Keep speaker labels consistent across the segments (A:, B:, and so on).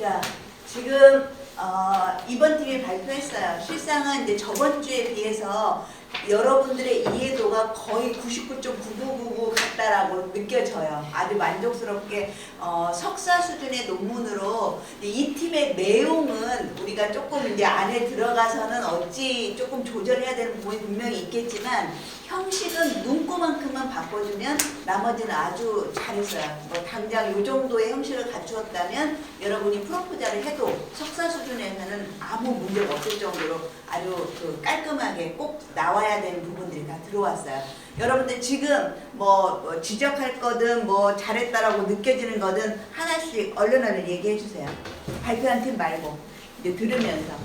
A: 자, 지금 이번 팀이 발표했어요. 실상은 이제 저번 주에 비해서 여러분들의 이해도가 거의 99.9999 같다라고 느껴져요. 아주 만족스럽게 석사 수준의 논문으로 이 팀의 내용은 우리가 조금 이제 안에 들어가서는 어찌 조금 조절해야 되는 부분이 분명히 있겠지만 형식은 문구만큼만 바꿔주면 나머지는 아주 잘했어요. 뭐 당장 이 정도의 형식을 갖추었다면 여러분이 프로포자를 해도 석사 수준에서는 아무 문제가 없을 정도로 아주 깔끔하게 꼭 나와야 되는 부분들이 다 들어왔어요. 여러분들 지금 뭐 지적할 거든 뭐 잘했다라고 느껴지는 거든 하나씩 얼른 얘기해 주세요. 발표한 팀 말고 이제 들으면서.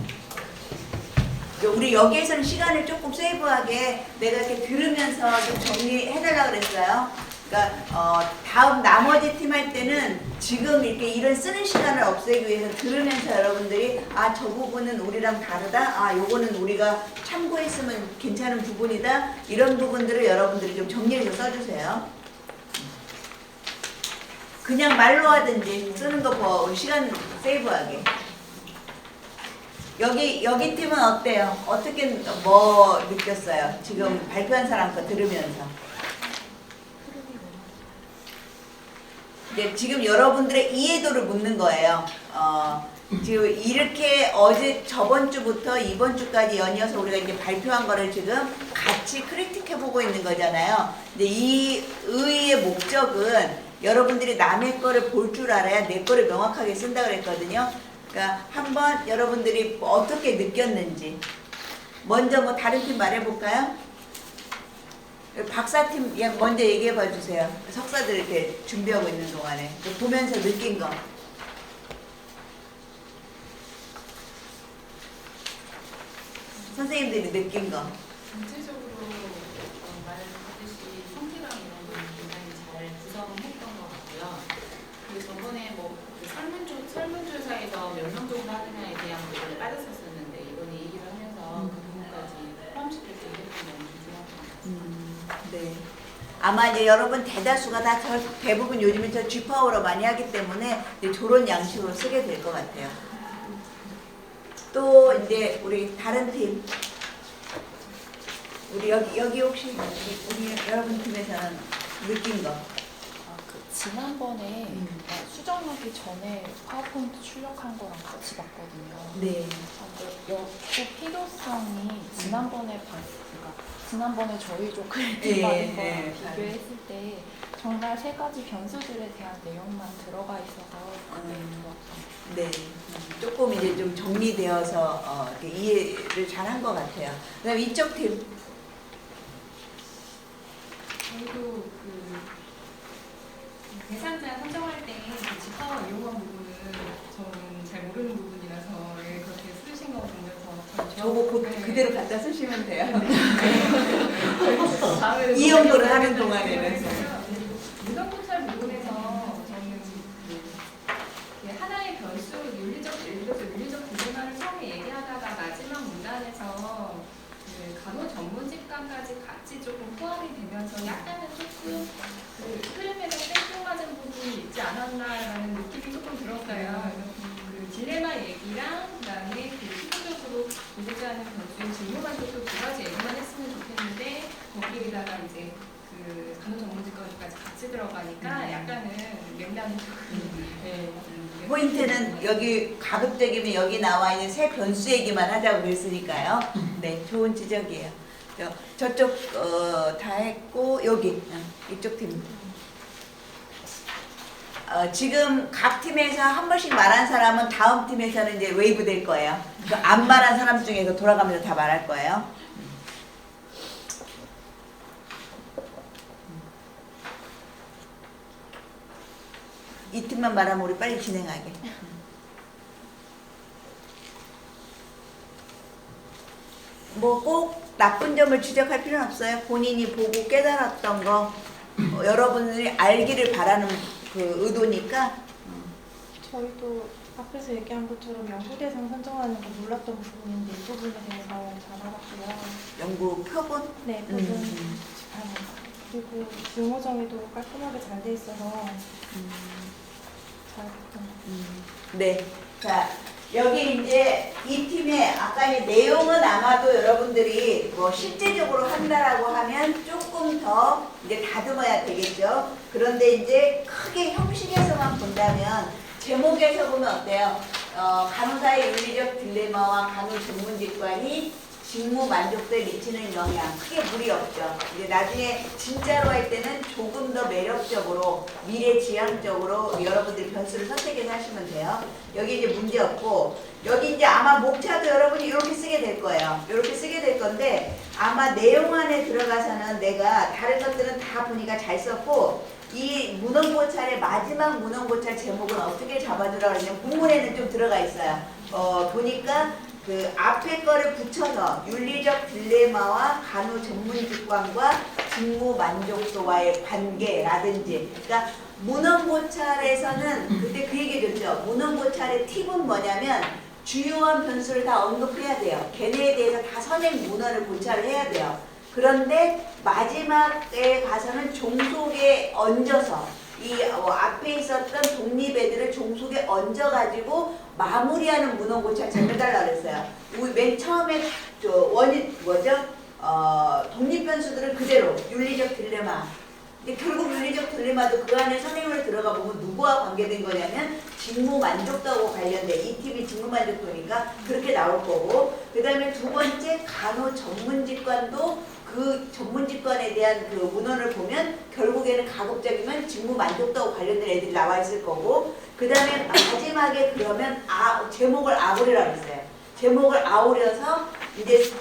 A: 우리 여기에서는 시간을 조금 세이브하게 내가 이렇게 들으면서 좀 정리해달라고 그랬어요. 그러니까 다음 나머지 팀 할 때는 지금 이렇게 이런 쓰는 시간을 없애기 위해서 들으면서 여러분들이 아, 저 부분은 우리랑 다르다. 아, 요거는 우리가 참고했으면 괜찮은 부분이다. 이런 부분들을 여러분들이 좀 정리해서 써주세요. 그냥 말로 하든지 쓰는 거 뭐 시간 세이브하게. 여기 팀은 어때요? 어떻게 뭐 느꼈어요? 지금 발표한 사람 거 들으면서. 네, 지금 여러분들의 이해도를 묻는 거예요. 지금 이렇게 저번 주부터 이번 주까지 연이어서 우리가 이제 발표한 거를 지금 같이 크리틱해보고 있는 거잖아요. 근데 이 의의의 목적은 여러분들이 남의 거를 볼 줄 알아야 내 거를 명확하게 쓴다 그랬거든요. 그러니까 한번 여러분들이 어떻게 느꼈는지 먼저 뭐 다른 팀 말해볼까요? 박사팀 먼저 얘기해 봐 주세요. 석사들 이렇게 준비하고 있는 동안에 보면서 느낀 거. 선생님들이 느낀 거.
B: 전체적으로 말했듯이 성기랑 이런 걸 굉장히 잘 구성했던 것 같고요. 그리고 저번에 그 설문조사에서 몇 명 정도 하느냐에 대한 부분을 빠졌었는데 이번에 얘기를 하면서 그 부분까지 포함시킬 수 있는 게 너무 중요한 것 같습니다.
A: 네. 아마 이제 여러분 대다수가 다 대부분 요즘은 저 G파워로 많이 하기 때문에 이제 저런 양식으로 쓰게 될 것 같아요. 또 이제 우리 다른 팀, 우리 여기 혹시 우리 여러분 팀에서는 느낀 거?
C: 지난번에 수정하기 전에 파워포인트 출력한 거랑 같이 봤거든요.
A: 네.
C: 그 필요성이 지난번에 저희 조클
A: 네,
C: 받은 거랑
A: 네.
C: 비교했을 때 정말 세 가지 변수들에 대한 내용만 들어가 있어서 좋았어요.
A: 네. 조금 이제 좀 정리되어서 이렇게 이해를 잘한 것 같아요. 그다음 이쪽 팀.
D: 저희도 대상자 선정할 때 G파워 이용한 부분은 저는 잘 모르는 부분이라서 그렇게 쓰신 거 보면서
A: 저거 그대로 갖다 쓰시면 돼요.
D: 다음에
A: 이 연구를 하는 동안에는.
D: 무덤포찰 부분에서 저는 하나의 변수 윤리적 비준화를 처음에 얘기하다가 마지막 문단에서 간호 전문직과까지 같이 조금 포함이 되면서 약간은 조금 흐름에서 땡땡맞은 부분이 있지 않았나라는 느낌이 조금 들었어요. 그 딜레마 얘기랑 그다음에 기본적으로 보고자 하는 변수인 질문만 또 두 가지 얘기만 했으면 좋겠는데 거기에다가 이제 그 간호 전문직과까지 같이 들어가니까 약간은 맥락이 조금
A: 포인트는 여기 가급적이면 여기 나와 있는 세 변수 얘기만 하자고 그랬으니까요. 네, 좋은 지적이에요. 저쪽 다 했고 여기 이쪽 팀. 지금 각 팀에서 한 번씩 말한 사람은 다음 팀에서는 이제 웨이브 될 거예요. 안 말한 사람 중에서 돌아가면서 다 말할 거예요. 이 팀만 말하면 우리 빨리 진행하게. 뭐 꼭 나쁜 점을 지적할 필요는 없어요. 본인이 보고 깨달았던 거 여러분들이 알기를 바라는 그 의도니까.
E: 저희도 앞에서 얘기한 것처럼 연구 대상 선정하는 거 몰랐던 부분인데 이 부분에 대해서 잘 알았고요.
A: 연구 표본?
E: 네, 부분 잘 알았어요. 그리고 용어 정의도 깔끔하게 잘 돼 있어서 잘 부탁드립니다.
A: 네. 자, 여기 이제 이 팀의 아까 이 내용은 아마도 여러분들이 뭐 실제적으로 한다라고 하면 조금 더 이제 다듬어야 되겠죠. 그런데 이제 크게 형식에서만 본다면 제목에서 보면 어때요? 간호사의 윤리적 딜레마와 간호 전문직관이 직무 만족도에 미치는 영향 크게 무리 없죠. 이제 나중에 진짜로 할 때는 조금 더 매력적으로 미래지향적으로 여러분들이 변수를 선택해서 하시면 돼요. 여기 이제 문제 없고 여기 이제 아마 목차도 여러분이 이렇게 쓰게 될 거예요. 이렇게 쓰게 될 건데 아마 내용 안에 들어가서는 내가 다른 것들은 다 보니까 잘 썼고 이 문헌고찰의 마지막 문헌고찰 제목은 어떻게 잡아주라고 하냐면 본문에는 좀 들어가 있어요. 보니까 그 앞에 거를 붙여서 윤리적 딜레마와 간호 전문직관과 직무 만족도와의 관계라든지 그러니까 문헌고찰에서는 그때 그 얘기 해줬죠. 문헌고찰의 팁은 뭐냐면 주요한 변수를 다 언급해야 돼요. 걔네에 대해서 다 선행 문헌을 고찰을 해야 돼요. 그런데 마지막에 가서는 종속에 얹어서 이 앞에 있었던 독립애들을 종속에 얹어가지고 마무리하는 문헌고찰 잘 해달라 그랬어요. 맨 처음에 원인 뭐죠? 독립변수들은 그대로 윤리적 딜레마. 근데 결국 윤리적 딜레마도 그 안에 선행으로 들어가 보면 누구와 관계된 거냐면 직무 만족도하고 관련된 이 팀이 직무 만족도니까 그렇게 나올 거고 그 다음에 두 번째 간호 전문직관도 그 전문직관에 대한 그 문헌을 보면 결국에는 가급적이면 직무 만족도하고 관련된 애들이 나와 있을 거고 그 다음에 마지막에 그러면 제목을 아우리라고 했어요. 제목을 아우려서 이제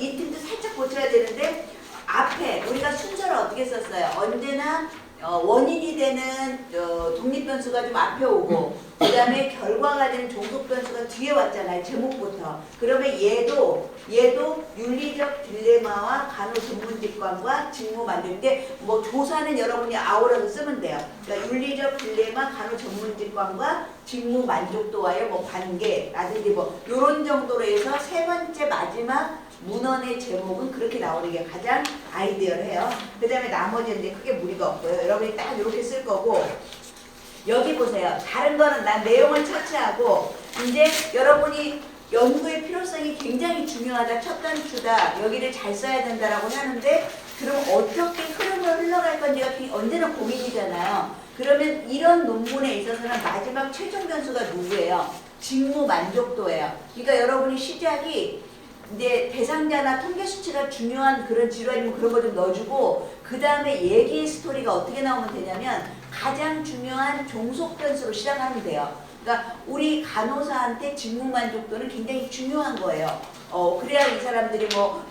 A: 이 팀도 살짝 고쳐야 되는데 앞에 우리가 순서를 어떻게 썼어요? 언제나 원인이 되는 독립변수가 좀 앞에 오고 그 다음에 결과가 되는 종속변수가 뒤에 왔잖아요. 제목부터. 그러면 얘도 윤리적 딜레마와 간호 전문직관과 직무 만족인데 뭐 조사는 여러분이 아우라서 쓰면 돼요. 그러니까 윤리적 딜레마, 간호 전문직관과 직무 만족도와의 뭐 관계라든지 뭐 요런 정도로 해서 세 번째 마지막 문헌의 제목은 그렇게 나오는 게 가장 아이디어해요. 그 다음에 나머지는 이제 크게 무리가 없고요. 여러분이 딱 이렇게 쓸 거고 여기 보세요. 다른 거는 난 내용을 차치하고 이제 여러분이 연구의 필요성이 굉장히 중요하다. 첫 단추다. 여기를 잘 써야 된다라고 하는데 그럼 어떻게 흐름을 흘러갈 건지가 언제나 고민이잖아요. 그러면 이런 논문에 있어서는 마지막 최종 변수가 누구예요? 직무 만족도예요. 그러니까 여러분이 시작이 이제 대상자나 통계 수치가 중요한 그런 질환이면 그런 거 좀 넣어주고 그 다음에 얘기의 스토리가 어떻게 나오면 되냐면 가장 중요한 종속 변수로 시작하면 돼요. 그러니까 우리 간호사한테 직무 만족도는 굉장히 중요한 거예요. 그래야 이 사람들이 뭐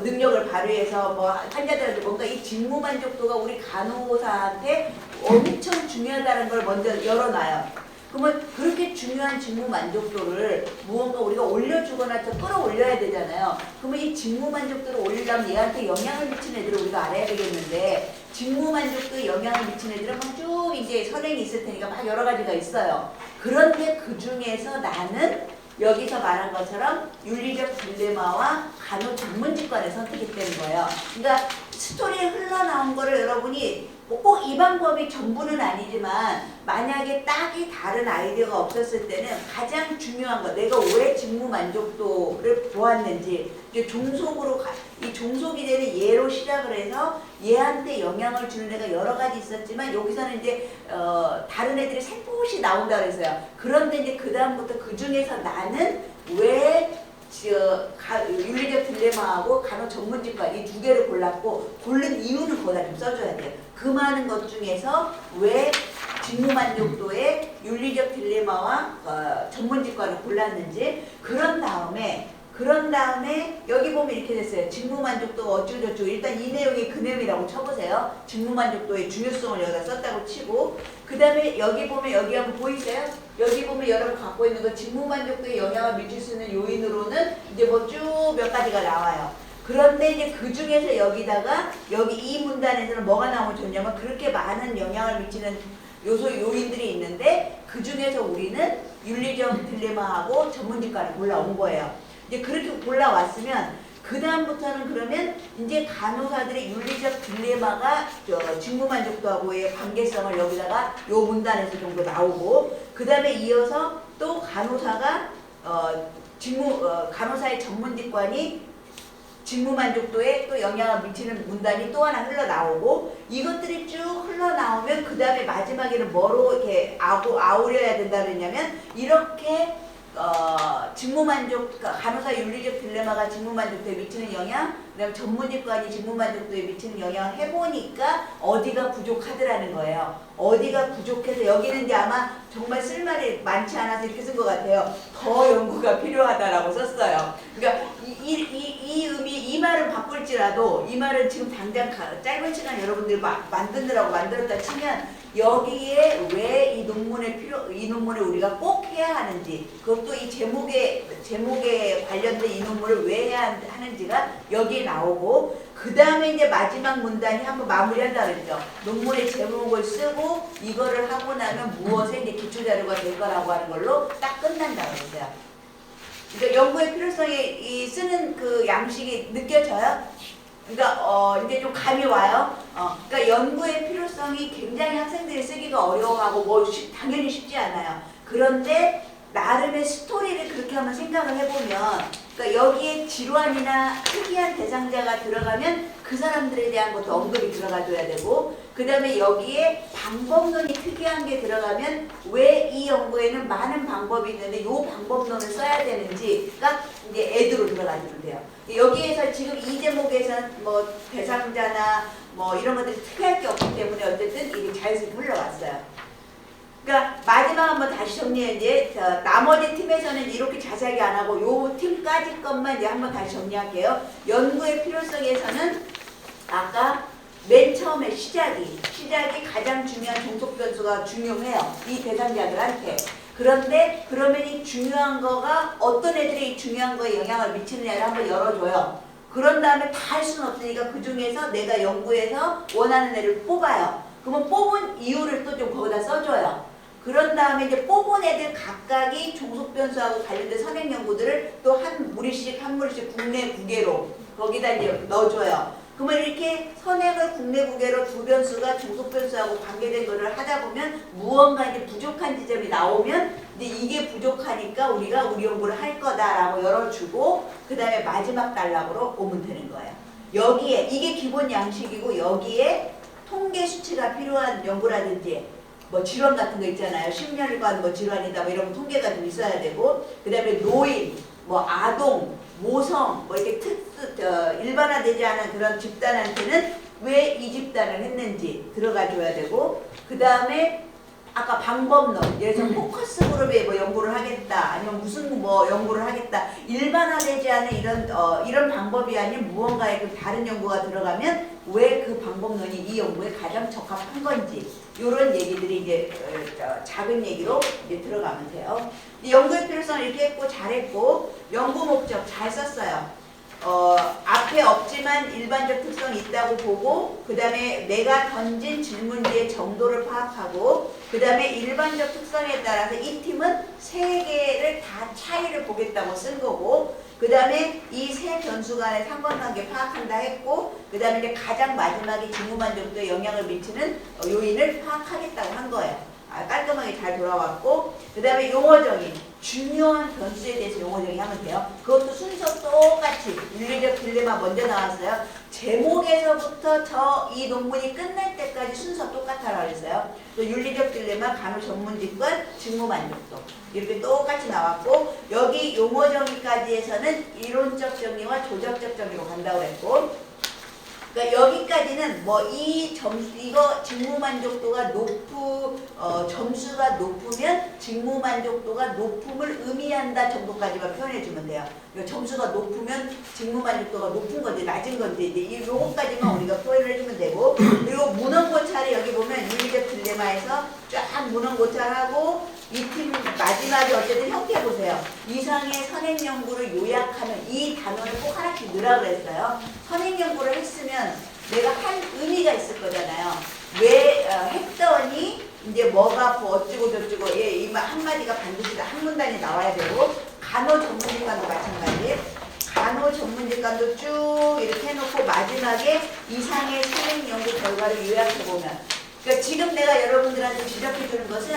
A: 능력을 발휘해서 뭐 환자들한테 뭔가 이 직무 만족도가 우리 간호사한테 엄청 중요하다는 걸 먼저 열어놔요. 그러면 그렇게 중요한 직무 만족도를 무언가 우리가 올려주거나 좀 끌어올려야 되잖아요. 그러면 이 직무 만족도를 올리려면 얘한테 영향을 미치는 애들을 우리가 알아야 되겠는데 직무 만족도에 영향을 미치는 애들은 막 쭉 이제 선행이 있을 테니까 막 여러 가지가 있어요. 그런데 그 중에서 나는 여기서 말한 것처럼 윤리적 딜레마와 간호 전문직관을 선택했다는 거예요. 그러니까 스토리에 흘러나온 거를 여러분이 꼭 이 방법이 전부는 아니지만 만약에 딱이 다른 아이디어가 없었을 때는 가장 중요한 거 내가 왜 직무 만족도를 보았는지 이제 종속으로 이 종속이 되는 얘로 시작을 해서 얘한테 영향을 주는 애가 여러 가지 있었지만 여기서는 이제 다른 애들이 살포시 나온다 그랬어요. 그런데 이제 그 다음부터 그 중에서 나는 왜 윤리적 딜레마하고 간호 전문직관 이 두 개를 골랐고 고른 이유는 거기다 좀 써줘야 돼요. 그 많은 것 중에서 왜 직무 만족도에 윤리적 딜레마와 전문직관을 골랐는지 그런 다음에 여기 보면 이렇게 됐어요. 직무 만족도 어쩌고저쩌고 일단 이 내용이 그 내용이라고 쳐보세요. 직무 만족도의 중요성을 여기다 썼다고 치고 그 다음에 여기 보면 여기 한번 보이세요? 여기 보면 여러분 갖고 있는 거 직무 만족도에 영향을 미칠 수 있는 요인으로는 이제 뭐 쭉 몇 가지가 나와요. 그런데 이제 그 중에서 여기다가 여기 이 문단에서는 뭐가 나오면 좋냐면 그렇게 많은 영향을 미치는 요인들이 있는데 그 중에서 우리는 윤리적 딜레마하고 전문직관을 골라온 거예요. 이제 그렇게 골라왔으면 그 다음부터는 그러면 이제 간호사들의 윤리적 딜레마가 직무만족도하고의 관계성을 여기다가 요 문단에서 정도 나오고, 그 다음에 이어서 또 간호사가 간호사의 전문직관이 직무만족도에 또 영향을 미치는 문단이 또 하나 흘러나오고, 이것들이 쭉 흘러나오면 그 다음에 마지막에는 뭐로 이렇게 아우려야 된다 그랬냐면, 이렇게 간호사 윤리적 딜레마가 직무만족도에 미치는 영향, 그다음에 전문직관이 직무만족도에 미치는 영향을 해보니까 어디가 부족하더라는 거예요. 어디가 부족해서, 여기는 이제 아마 정말 쓸말이 많지 않아서 이렇게 쓴 것 같아요. 더 연구가 필요하다라고 썼어요. 그러니까 이 말은 바꿀지라도, 이 말은 지금 당장 짧은 시간 여러분들 만드느라고 만들었다 치면, 여기에 왜 이 논문에 우리가 꼭 해야 하는지, 그것도 이 제목에 관련된 이 논문을 왜 해야 하는지가 여기에 나오고, 그 다음에 이제 마지막 문단이 한번 마무리한다 그랬죠. 논문의 제목을 쓰고 이거를 하고 나면 무엇에 이제 기초자료가 될 거라고 하는 걸로 딱 끝난다 그랬어요. 그러니까 연구의 필요성이 이 쓰는 그 양식이 느껴져요? 그러니까 이제 좀 감이 와요. 그러니까 연구의 필요성이 굉장히 학생들이 쓰기가 어려워하고 당연히 쉽지 않아요. 그런데 나름의 스토리를 그렇게 한번 생각을 해보면, 그러니까 여기에 질환이나 특이한 대상자가 들어가면 그 사람들에 대한 것도 언급이 들어가줘야 되고, 그 다음에 여기에 방법론이 특이한 게 들어가면 왜 이 연구에는 많은 방법이 있는데 이 방법론을 써야 되는지가 이제 애드로 들어가주면 돼요. 여기에서 지금 이 제목에서는 뭐 대상자나 뭐 이런 것들이 특이할 게 없기 때문에 어쨌든 이게 자연스럽게 흘러갔어요. 그러니까 마지막 한번 다시 정리해. 이제 나머지 팀에서는 이렇게 자세하게 안 하고 요 팀까지 것만 이제 한번 다시 정리할게요. 연구의 필요성에서는 아까 맨 처음에 시작이 가장 중요한 종속 변수가 중요해요. 이 대상자들한테. 그런데 그러면 이 중요한 거가 어떤 애들이 이 중요한 거에 영향을 미치느냐를 한번 열어줘요. 그런 다음에 다 할 수는 없으니까 그 중에서 내가 연구해서 원하는 애를 뽑아요. 그러면 뽑은 이유를 또 좀 거기다 써줘요. 그런 다음에 이제 뽑은 애들 각각이 종속 변수하고 관련된 선행 연구들을 또 한 무리씩 국내 국외로 거기다 이제 넣어줘요. 그러면 이렇게 선행을 국내 국외로 두 변수가 종속 변수하고 관계된 거를 하다 보면 무언가 이제 부족한 지점이 나오면 이제 이게 부족하니까 우리가 우리 연구를 할 거다라고 열어주고, 그 다음에 마지막 단락으로 오면 되는 거예요. 여기에 이게 기본 양식이고, 여기에 통계 수치가 필요한 연구라든지 뭐 질환 같은 거 있잖아요. 10년간 뭐 질환이다 뭐 이런 통계가 좀 있어야 되고, 그 다음에 노인, 뭐 아동, 모성, 뭐 이렇게 일반화되지 않은 그런 집단한테는 왜 이 집단을 했는지 들어가줘야 되고, 그 다음에 아까 방법론, 예를 들어서 포커스 그룹에 뭐 연구를 하겠다, 아니면 무슨 뭐 연구를 하겠다, 일반화되지 않은 이런 방법이 아닌 무언가의 그 다른 연구가 들어가면 왜 그 방법론이 이 연구에 가장 적합한 건지, 이런 얘기들이 이제 작은 얘기로 이제 들어가면 돼요. 연구의 필요성을 이렇게 했고 잘했고, 연구 목적 잘 썼어요. 앞에 없지만 일반적 특성이 있다고 보고, 그 다음에 내가 던진 질문지의 정도를 파악하고, 그 다음에 일반적 특성에 따라서 이 팀은 세 개를 다 차이를 보겠다고 쓴 거고, 그 다음에 이 세 변수 간의 상관관계 파악한다 했고, 그 다음에 이제 가장 마지막에 직무만족도에 영향을 미치는 요인을 파악하겠다고 한 거예요. 깔끔하게 잘 돌아왔고, 그 다음에 용어정의, 중요한 변수에 대해서 용어정의 하면 돼요. 그것도 순서 똑같이 윤리적 딜레마 먼저 나왔어요. 제목에서부터 이 논문이 끝날 때까지 순서 똑같아라고 했어요. 윤리적 딜레마, 간호전문직관, 직무만족도 이렇게 똑같이 나왔고, 여기 용어정의까지 해서는 이론적 정의와 조작적 정의로 간다고 했고, 그러니까 여기까지는 뭐 이거 직무만족도가 점수가 높으면 직무만족도가 높음을 의미한다 정도까지만 표현해주면 돼요. 그러니까 점수가 높으면 직무만족도가 높은 건지 낮은 건지 이제 요거까지만 우리가 표현을 해주면 되고, 그리고 문헌고찰이 여기 보면 윤리적 딜레마에서 쫙 문헌고찰하고, 이 팀 마지막에 어쨌든 형태 보세요. 이상의 선행연구를 요약하면 이 단어를 꼭 하나씩 넣으라 그랬어요. 선행연구를 했으면 내가 한 의미가 있을 거잖아요. 왜 했더니 이제 뭐가 어쩌고 저쩌고, 이 한마디가 반드시 한 문단이 나와야 되고, 간호전문직관도 마찬가지. 간호 간호 전문직관도 쭉 이렇게 해놓고 마지막에 이상의 선행 연구 결과를 요약해보면, 그러니까 지금 내가 여러분들한테 지적해주는 것은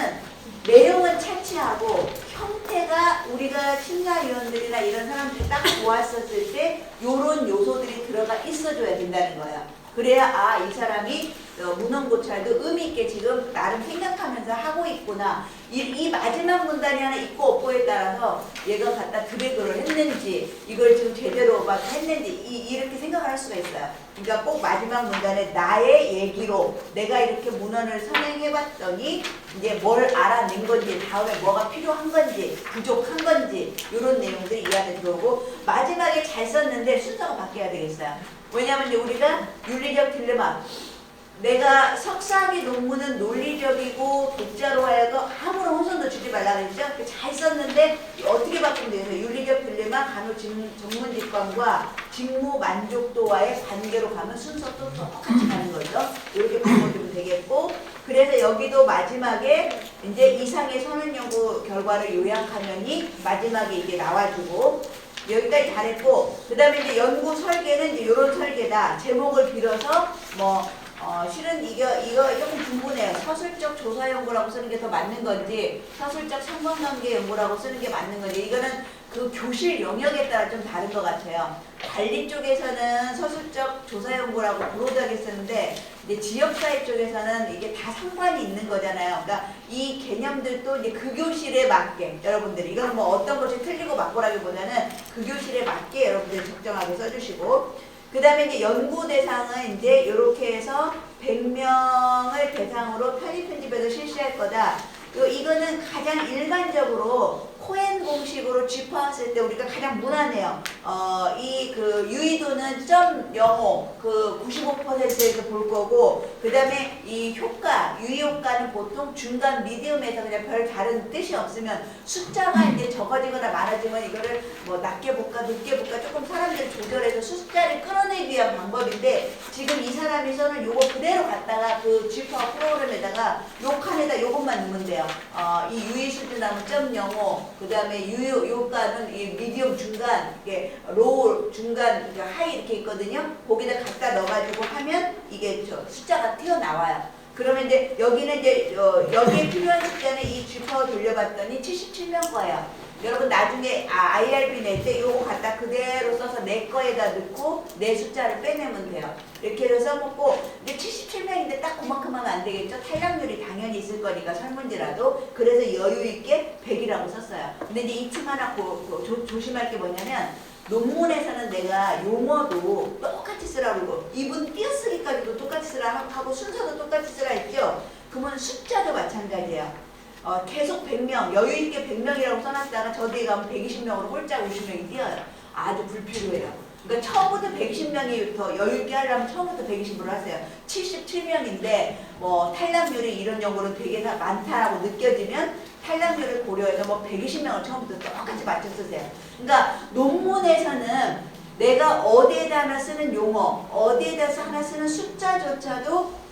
A: 내용은 차치하고 형태가 우리가 심사위원들이나 이런 사람들이 딱 보았었을 때 요런 요소들이 들어가 있어줘야 된다는 거예요. 그래야 이 사람이 문헌고찰도 의미 있게 지금 나름 생각하면서 하고 있구나. 이 마지막 문단이 하나 있고 없고에 따라서 얘가 갖다 드래그를 했는지 이걸 지금 제대로 막 했는지 이렇게 생각을 할 수가 있어요. 그러니까 꼭 마지막 문단에 나의 얘기로 내가 이렇게 문헌을 선행해봤더니 이제 뭘 알아낸 건지 다음에 뭐가 필요한 건지 부족한 건지 이런 내용들이 이 안에 들어오고 마지막에 잘 썼는데 순서가 바뀌어야 되겠어요. 왜냐하면 이제 우리가 윤리적 딜레마, 내가 석사학위 논문은 논리적이고 독자로 하여금 아무런 혼선도 주지 말라 그랬죠. 잘 썼는데 어떻게 바꾸면 되겠어요? 윤리적 딜레마, 간호 전문직관과 직무 만족도와의 관계로 가면 순서도 똑같이 가는 거죠. 이렇게 바꿔주면 되겠고, 그래서 여기도 마지막에 이제 이상의 선언 연구 결과를 요약하면이 마지막에 이게 나와주고. 여기까지 잘했고, 그 다음에 이제 연구 설계는 이제 이런 설계다. 제목을 빌어서 실은 이거 조금 궁금해요. 서술적 조사 연구라고 쓰는 게 더 맞는 건지, 서술적 상관관계 연구라고 쓰는 게 맞는 건지, 이거는 그 교실 영역에 따라 좀 다른 것 같아요. 관리 쪽에서는 서술적 조사 연구라고 브로드하게 쓰는데, 이제 지역사회 쪽에서는 이게 다 상관이 있는 거잖아요. 그러니까 이 개념들도 이제 그 교실에 맞게 여러분들이, 이건 뭐 어떤 것이 틀리고 맞고라기보다는 그 교실에 맞게 여러분들이 적정하게 써주시고, 그 다음에 이제 연구 대상은 이제 이렇게 해서 100명을 대상으로 편입 편집해서 실시할 거다. 이거는 가장 일반적으로 코엔 공식으로 짚어왔을 때 우리가 가장 무난해요. 이 그 유의도는 0.05 그 95%에서 볼 거고, 그 다음에 이 효과, 유의 효과는 보통 중간 미디움에서 그냥 별 다른 뜻이 없으면 숫자가 이제 적어지거나 많아지면 이거를 뭐 낮게 볼까 높게 볼까 조금 사람들이 조절해서 숫자를 끌어내기 위한 방법인데, 지금 이 사람이 써는 요거 그대로 갖다가 그 짚어 프로그램에다가 요 칸에다 요것만 넣으면 돼요. 이 유의 수준하면 0.05, 그 다음에 유효 효과는 이 미디엄 중간, 이게 로우 중간, 하이 이렇게 있거든요. 거기다 갖다 넣어가지고 하면 이게 숫자가 튀어나와요. 그러면 이제 여기는 이제 여기에 필요한 숫자는 이 쥐퍼 돌려봤더니 77명 거예요. 여러분 나중에 IRB 낼 때 요거 갖다 그대로 써서 내 거에다 넣고 내 숫자를 빼내면 돼요. 이렇게 해서 써먹고, 근데 77명인데 딱 그만큼 하면 안 되겠죠? 탈락률이 당연히 있을 거니까 설문지라도. 그래서 여유 있게 100이라고 썼어요. 근데 이제 이 틈 하나 조심할 게 뭐냐면, 논문에서는 내가 용어도 똑같이 쓰라고 그러고 이분 띄어쓰기까지도 똑같이 쓰라 하고 순서도 똑같이 쓰라 했죠. 그러면 숫자도 마찬가지예요. 계속 100명, 여유있게 100명이라고 써놨다가 저 뒤에 가면 120명으로 홀짝 50명이 뛰어요. 아주 불필요해요. 그러니까 처음부터 120명이 더 여유있게 하려면 처음부터 120으로 하세요. 77명인데 뭐 탈락률이 이런 연구는 되게 많다라고 느껴지면 탈락률을 고려해서 뭐 120명을 처음부터 똑같이 맞춰 쓰세요. 그러니까 논문에서는 내가 어디에다 하나 쓰는 용어, 어디에다 하나 쓰는 숫자조차도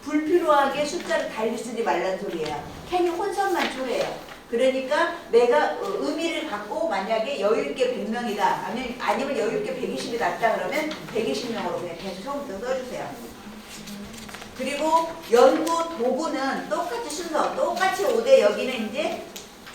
A: 불필요하게 숫자를 달리 쓰지 말라는 소리예요. 괜히 혼선만 초래해요. 그러니까 내가 의미를 갖고 만약에 여유있게 100명이다 아니면 여유있게 120이 낫다 그러면 120명으로 그냥 계속 처음부터 써주세요. 그리고 연구 도구는 똑같이 순서, 똑같이 오되 여기는 이제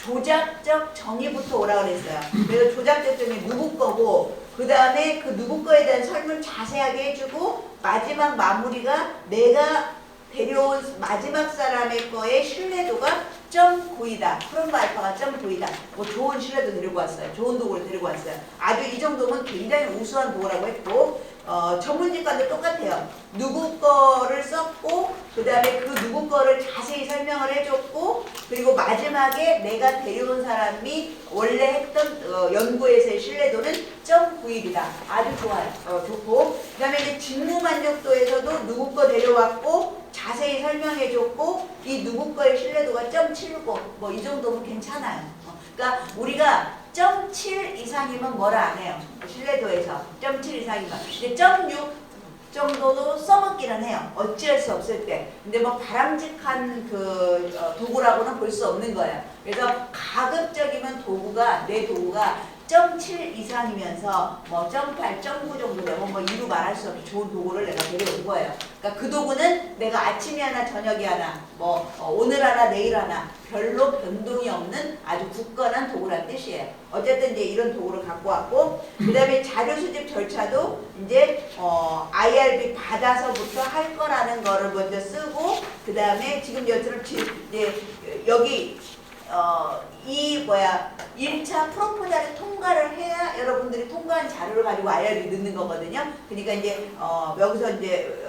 A: 조작적 정의부터 오라고 그랬어요. 그래서 조작적 정의 누구 거고, 그 다음에 그 누구 거에 대한 설명 자세하게 해주고, 마지막 마무리가 내가 데려온 마지막 사람의 거의 신뢰도가 0.9이다. 프롬바 알파가 0.9이다. 뭐 좋은 신뢰도 데리고 왔어요. 좋은 도구를 데리고 왔어요. 아주 이 정도면 굉장히 우수한 도구라고 했고, 전문직과도 똑같아요. 누구 거를 썼고, 그 다음에 그 누구 거를 자세히 설명을 해줬고, 그리고 마지막에 내가 데려온 사람이 원래 했던 연구에서의 신뢰도는 0.91이다. 아주 좋아요. 좋고, 그 다음에 이제 직무 만족도에서도 누구 거 데려왔고, 자세히 설명해줬고, 이 누구 거의 신뢰도가 0.79, 뭐 이 정도면 괜찮아요. 그러니까 우리가 0.7 이상이면 뭐라 안 해요. 신뢰도에서 0.7 이상이면. 이제 0.6 정도도 써먹기는 해요. 어찌할 수 없을 때. 근데 뭐 바람직한 도구라고는 볼 수 없는 거예요. 그래서 가급적이면 내 도구가 0.7 이상이면서 뭐 0.8, 0.9 정도 되면 뭐 이루 말할 수 없이 좋은 도구를 내가 데려온 거예요. 그러니까 그 도구는 내가 아침에 하나 저녁에 하나 뭐 오늘 하나 내일 하나 별로 변동이 없는 아주 굳건한 도구란 뜻이에요. 어쨌든 이제 이런 도구를 갖고 왔고, 그 다음에 자료 수집 절차도 이제 IRB 받아서부터 할 거라는 거를 먼저 쓰고, 그 다음에 지금 여처럼 이제 여기 이 1차 프로포잘을 통과를 해야 여러분들이 통과한 자료를 가지고 IRB 넣는 거거든요. 그러니까 이제 여기서 이제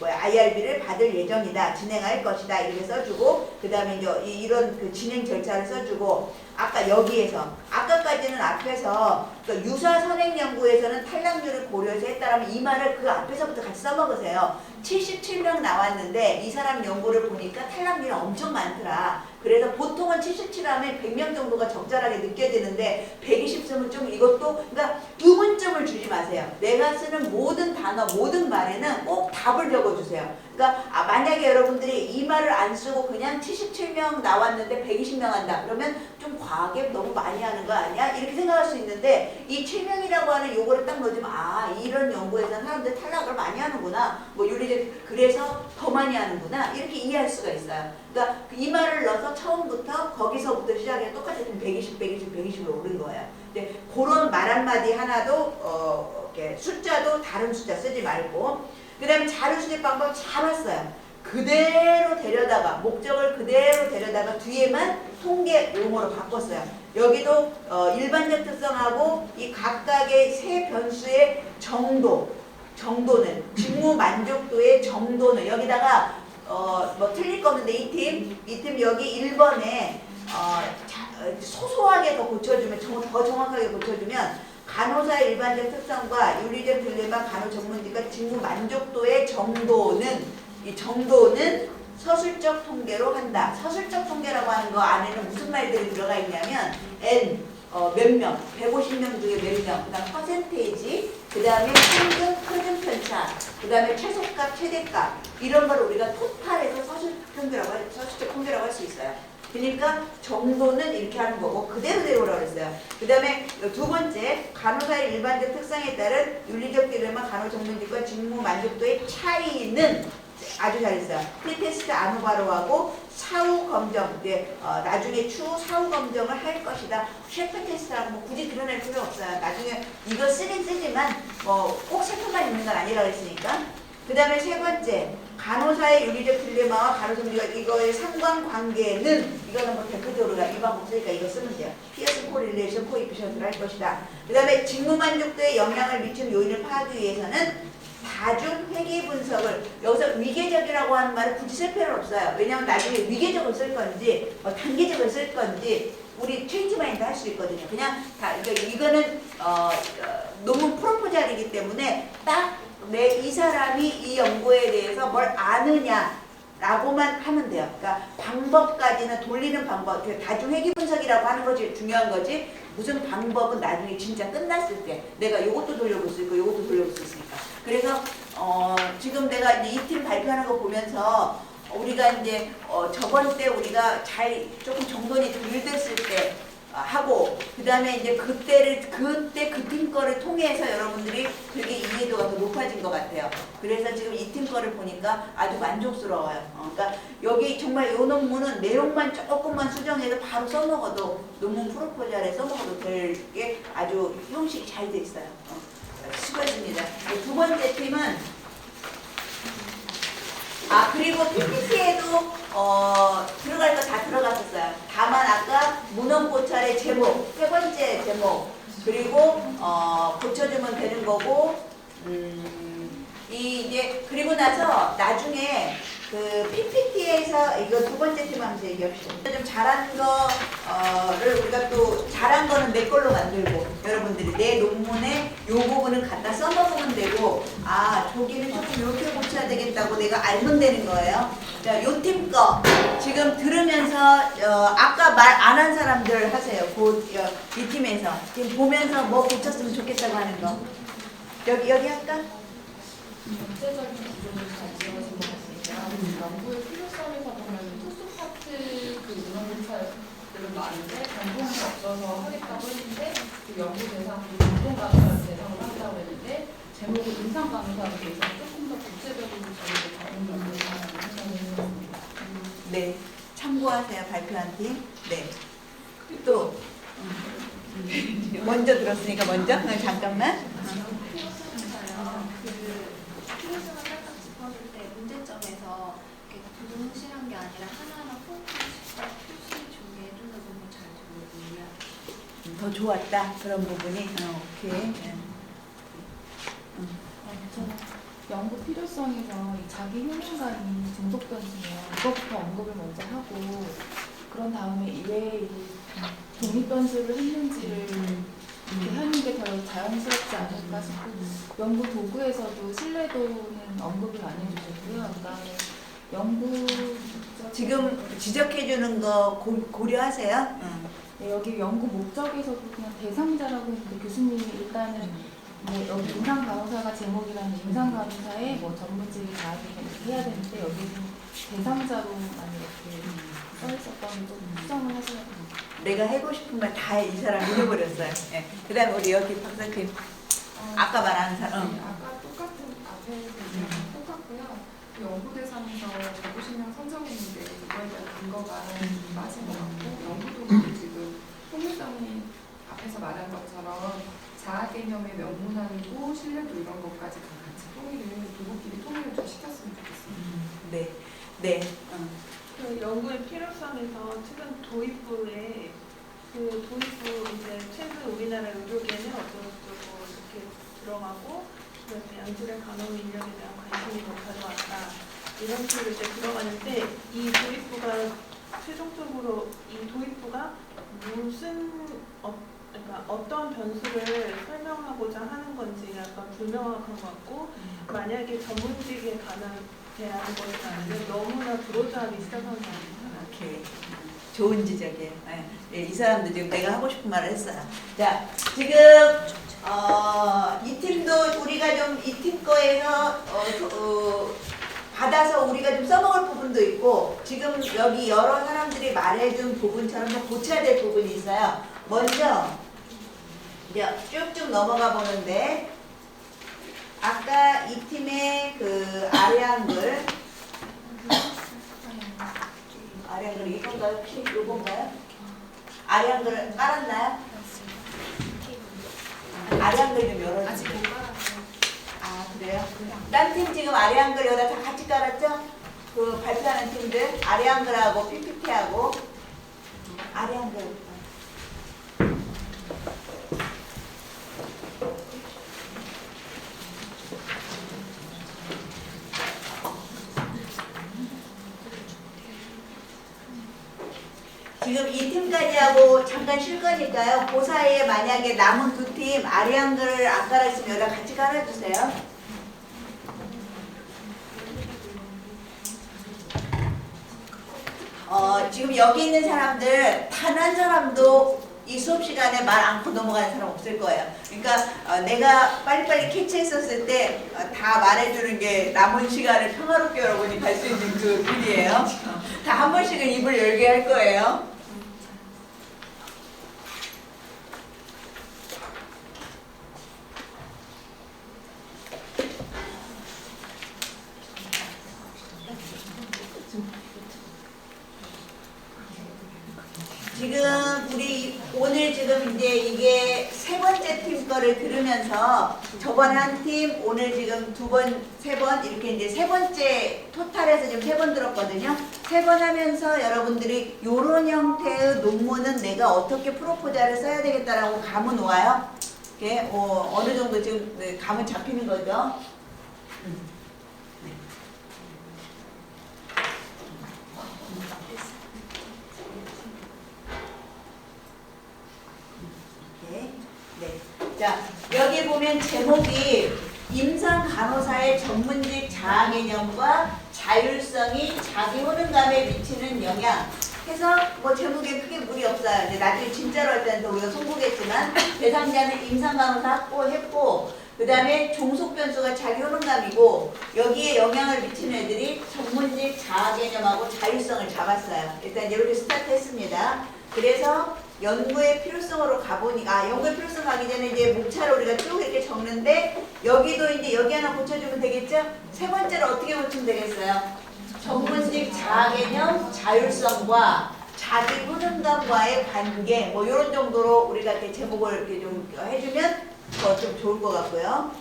A: IRB를 받을 예정이다, 진행할 것이다 이렇게 써주고, 그 다음에 이제 이런 그 진행 절차를 써주고, 아까 여기에서 아까까지는 앞에서 그러니까 유사 선행 연구에서는 탈락률을 고려해서 했다라면 이 말을 그 앞에서부터 같이 써먹으세요. 77명 나왔는데 이 사람 연구를 보니까 탈락률이 엄청 많더라. 그래서 보통은 77하면 100명 정도가 적절하게 느껴지는데 120점은 좀 이것도, 그러니까 의문점을 주지 마세요. 내가 쓰는 모든 단어, 모든 말에는 꼭 답을 적어주세요. 그러니까 만약에 여러분들이 이 말을 안 쓰고 그냥 77명 나왔는데 120명 한다. 그러면 좀 과하게 너무 많이 하는 거 아니야? 이렇게 생각할 수 있는데 이 7명이라고 하는 요거를 딱 넣어주면 이런 연구에서는 사람들 탈락을 많이 하는구나. 뭐 윤리적 그래서 더 많이 하는구나. 이렇게 이해할 수가 있어요. 그러니까 이 말을 넣어서 처음부터 거기서부터 시작해 똑같이 120, 120으로 오른 거예요. 근데 그런 말 한마디 하나도 이렇게 숫자도 다른 숫자 쓰지 말고, 그 다음에 자료 수집 방법 잘 왔어요. 그대로 데려다가 목적을 그대로 데려다가 뒤에만 통계 용어로 바꿨어요. 여기도 일반적 특성하고 이 각각의 세 변수의 정도는 직무 만족도의 정도는 여기다가 뭐 틀릴 거 없는데 이 팀 여기 1번에 소소하게 더 고쳐주면 더 정확하게 고쳐주면 간호사의 일반적 특성과 윤리적 딜레마 간호전문직과 직무 만족도의 이 정도는 서술적 통계로 한다. 서술적 통계라고 하는 거 안에는 무슨 말들이 들어가 있냐면 N 몇 명, 150명 중에 몇 명, 그 다음 퍼센테이지, 그 다음에 평균, 표준 편차, 그 다음에 최소값, 최대값 이런 걸 우리가 토탈해서 서술적 통계라고 할 수 있어요. 그러니까 정도는 이렇게 하는 거고 그대로 데려오라고 했어요. 그 다음에 두 번째, 간호사의 일반적 특성에 따른 윤리적 딜레마 간호전문직과 직무 만족도의 차이는 아주 잘했어요. 프리테스트 안후바로하고 사후 검정, 나중에 추후 사후 검정을 할 것이다. 셰프 테스트라고 뭐 굳이 드러낼 필요 없어요. 나중에 이거 쓰긴 쓰지만 꼭 셰프만 있는 건 아니라고 했으니까. 그 다음에 세 번째, 간호사의 윤리적 딜레마와 간호전문직과 이거의 상관관계는 이거는 뭐 대표적으로 이 방법 쓰니까 이거 쓰면 돼요. 피어스 코릴레이션 코이피션트를 할 것이다. 그 다음에 직무 만족도에 영향을 미치는 요인을 파악하기 위해서는 다중 회계 분석을, 여기서 위계적이라고 하는 말을 굳이 쓸 필요는 없어요. 왜냐하면 나중에 위계적으로 쓸 건지 단계적으로 쓸 건지 우리 체인지 마인드 할 수 있거든요. 그냥 그러니까 이거는 논문 프로포잘이기 때문에 딱 이 사람이 이 연구에 대해서 뭘 아느냐라고만 하면 돼요. 그러니까 방법까지는 돌리는 방법, 다중 회계 분석이라고 하는 것이 중요한 거지. 무슨 방법은 나중에 진짜 끝났을 때 내가 이것도 돌려볼 수 있고 이것도 돌려볼 수 있으니까. 그래서 지금 내가 이제 이 팀 발표하는 거 보면서 우리가 이제 저번 때 우리가 조금 정돈이 덜 됐을 때 하고, 그 다음에 이제 그때 그 팀 거를 통해서 여러분들이 되게 이해도가 더 높아진 것 같아요. 그래서 지금 이 팀 거를 보니까 아주 만족스러워요. 그러니까 여기 정말 이 논문은 내용만 조금만 수정해서 바로 써먹어도 논문 프로포잘에 써먹어도 될 게 아주 형식이 잘 돼 있어요. 수고했습니다. 두 번째 팀은 그리고 PPT에도 들어갈 거 다 들어갔었어요. 다만 아까 문헌 고찰의 제목, 세 번째 제목, 그리고 고쳐주면 되는 거고, 이제 그리고 나서 나중에 그 PPT에서 이거 두 번째 팀 하면서 얘기합시다. 좀 잘한 거를 우리가 또 잘한 거는 내 걸로 만들고 여러분들이 내 논문에 요 부분을 갖다 써먹으면 되고, 저기는 조금 이렇게 고쳐야 되겠다고 내가 알면 되는 거예요. 자, 요 팀 거 지금 들으면서 아까 말 안 한 사람들 하세요. 이 팀에서 지금 보면서 뭐 고쳤으면 좋겠다고 하는 거. 여기 할까?
D: 전체적인 기준을 잘 지어진 것 같습니다. 연구의 필요성에서 보면 특수 파트 그 문헌 고찰들은 많은데 변동이 없이
B: 들어서 하겠다고 했는데 그 연구 대상 공동 간호사를 대상으로 한다고 했는데 제목을 임상 간호사로 돼서 조금 더 구체적으로 저희도 다룬다고 생각을 해봤습니다.
A: 네, 참고하세요 발표한 팀. 네. 또 먼저 들었으니까 먼저 잠깐만.
C: 필요성을 딱딱 짚어줄 때 문제점에서 이렇게 불능실한 게 아니라 하나하나 포인트씩 표시 준 게 좀 더 너무 잘 들어오고요.
A: 더 좋았다 그런 부분이. 오케이.
C: 저는 연구 필요성에서 이 자기 효능감이 중독 변수면 이것부터 언급을 먼저 하고 그런 다음에 왜 독립 변수를 했는지를 이렇게 하는 게 더 자연스럽지 않을까 싶고 연구 도구에서도 신뢰도는 언급을 안 해주셨고요. 그다음에 연구
A: 지금 지적해 주는 거 고려하세요.
C: 네, 여기 연구 목적에서도 그냥 대상자라고 했는데 교수님이 일단은 뭐 여기 임상 간호사가 제목이라는 임상 간호사의 뭐 전문직을 다하게 해야 되는데 여기는 대상자로만 이렇게 써 있었던 좀 수정을 하셔야 됩니다.
A: 내가 하고 싶은 말 다 이 사람 잃어버렸어요. 예. 그다음에 우리 여기 박사님 아까 말한 사람.
D: 아까 똑같은 앞에 얘기랑 똑같고요. 그 연구 대상에서 적으시면 선정했는데 이거에 대한 근거가 빠진 것 같고 연구도구도 지금 통일성이 앞에서 말한 것처럼 자아 개념의 명문화이고 신뢰도 이런 것까지 다 같이 도구끼리 통일을 좀 시켰으면 좋겠습니다.
A: 네. 네.
E: 그 연구의 필요성에서 최근 도입부에 그 도입부 이제 최근 우리나라 의료계는 어쩌고저쩌고 이렇게 들어가고 그래서 양질의 간호 인력에 대한 관심이 높아져왔다 이런 식으로 이제 들어가는데 이 도입부가 최종적으로 이 도입부가 무슨 그러니까 어떤 변수를 설명하고자 하는 건지 약간 불명확한 것 같고 만약에 전문직에 대한 것이라면 너무나 브로드하게 시작한 거 아닌가.
A: 오케이. 좋은 지적이에요. 네. 예, 이 사람도 지금 내가 하고 싶은 말을 했어요. 자, 지금 이 팀도 우리가 좀 이 팀 거에서 받아서 우리가 좀 써먹을 부분도 있고 지금 여기 여러 사람들이 말해준 부분처럼 좀 고쳐야 될 부분이 있어요. 먼저 이제 쭉쭉 넘어가 보는데 아까 이 팀의 그 아래 한글 이건가요? 혹시 요건가요? 아래 한글 깔았나요? 아래 한글 좀 열어주세요.
B: 아직 못 깔았어요.
A: 아 그래요? 딴 팀 지금 아래 한글 여기다 다 같이 깔았죠? 그 발표하는 팀들 아래 한글하고 PPT하고 아래 한글 지금 이 팀까지 하고 잠깐 쉴 거니까요. 그 사이에 만약에 남은 두 팀 아래 한글 안 깔아있으면 여기다 같이 깔아주세요. 지금 여기 있는 사람들 단 한 사람도 이 수업 시간에 말 않고 넘어가는 사람 없을 거예요. 그러니까 내가 빨리빨리 캐치했었을 때 다 말해주는 게 남은 시간을 평화롭게 여러분이 갈 수 있는 그 길이에요. 다 한 번씩은 입을 열게 할 거예요. 지금 우리 오늘 지금 이제 이게 세 번째 팀 거를 들으면서 저번에 한 팀, 오늘 지금 두 번, 세 번 이렇게 이제 세 번째 토탈에서 지금 세 번 들었거든요. 세 번 하면서 여러분들이 이런 형태의 논문은 내가 어떻게 프로포자를 써야 되겠다라고 감은 와요. 이렇게 어느 정도 지금 감은 잡히는 거죠. 자, 여기 보면 제목이 임상 간호사의 전문직 자아 개념과 자율성이 자기 효능감에 미치는 영향 해서 뭐 제목에 크게 무리 없어요. 근데 나중에 진짜로 할 때는 더 우리가 송구겠지만 대상자는 임상 간호사 확보했고 그 다음에 종속 변수가 자기 효능감이고 여기에 영향을 미치는 애들이 전문직 자아 개념하고 자율성을 잡았어요. 일단 이렇게 스타트 했습니다. 그래서 연구의 필요성으로 가보니까 연구의 필요성 가기 전에 이제 목차를 우리가 쭉 이렇게 적는데 여기도 이제 여기 하나 고쳐주면 되겠죠? 세 번째로 어떻게 고치면 되겠어요? 전문직 자아개념, 자율성과 자기 효능감과의 관계 뭐 이런 정도로 우리가 이렇게 제목을 이렇게 좀 해주면 더 좀 좋을 것 같고요.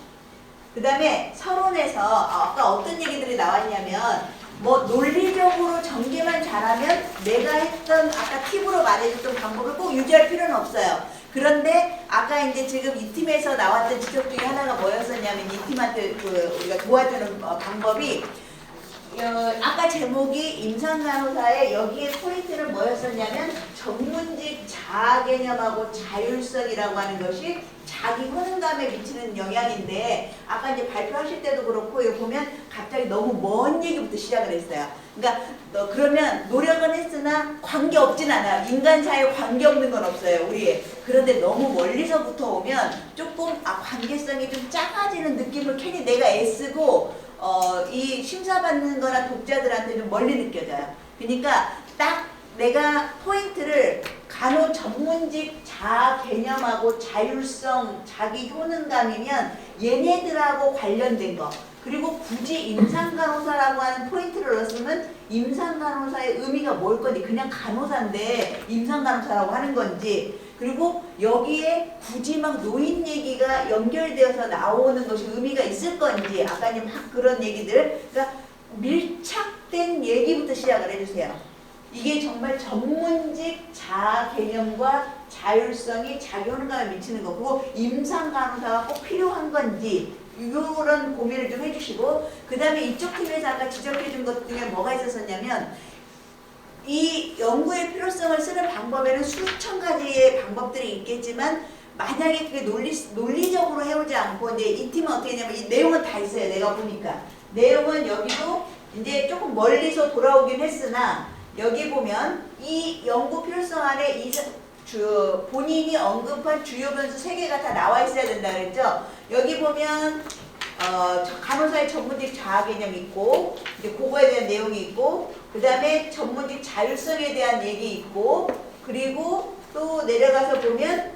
A: 그 다음에 서론에서 아까 어떤 얘기들이 나왔냐면 뭐 논리적으로 전개만 잘하면 내가 했던 아까 팁으로 말해줬던 방법을 꼭 유지할 필요는 없어요. 그런데 아까 이제 지금 이 팀에서 나왔던 지적 중에 하나가 뭐였었냐면 이 팀한테 우리가 도와주는 방법이 아까 제목이 임상간호사의 여기에 포인트는 뭐였었냐면 전문직 자아 개념하고 자율성이라고 하는 것이 자기 효능감에 미치는 영향인데 아까 이제 발표하실 때도 그렇고 여기 보면 갑자기 너무 먼 얘기부터 시작을 했어요. 그러니까 그러면 노력은 했으나 관계 없진 않아요. 인간사에 관계 없는 건 없어요. 우리. 그런데 너무 멀리서부터 오면 조금 관계성이 좀 작아지는 느낌을 괜히 내가 애쓰고 이 심사받는 거나 독자들한테 좀 멀리 느껴져요. 그러니까 딱 내가 포인트를 간호 전문직 자아 개념하고 자율성, 자기 효능감이면 얘네들하고 관련된 거. 그리고 굳이 임상간호사라고 하는 포인트를 넣었으면 임상간호사의 의미가 뭘 건지 그냥 간호사인데 임상간호사라고 하는 건지 그리고 여기에 굳이 막 노인 얘기가 연결되어서 나오는 것이 의미가 있을 건지 아까 이제 막 그런 얘기들 그러니까 밀착된 얘기부터 시작을 해주세요. 이게 정말 전문직 자아 개념과 자율성이 자기 효능감에 미치는 거고 임상간호사가 꼭 필요한 건지 이런 고민을 좀 해주시고 그 다음에 이쪽 팀에서 아까 지적해준 것 중에 뭐가 있었었냐면 이 연구의 필요성을 쓰는 방법에는 수천 가지의 방법들이 있겠지만 만약에 그게 논리적으로 해오지 않고 이제 이 팀은 어떻게 했냐면 이 내용은 다 있어요. 내가 보니까 내용은 여기도 이제 조금 멀리서 돌아오긴 했으나 여기 보면 이 연구 필요성 안에 본인이 언급한 주요 변수 3개가 다 나와 있어야 된다 그랬죠. 여기 보면 간호사의 전문직 자아 개념이 있고 이제 그거에 대한 내용이 있고 그 다음에 전문직 자율성에 대한 얘기 있고 그리고 또 내려가서 보면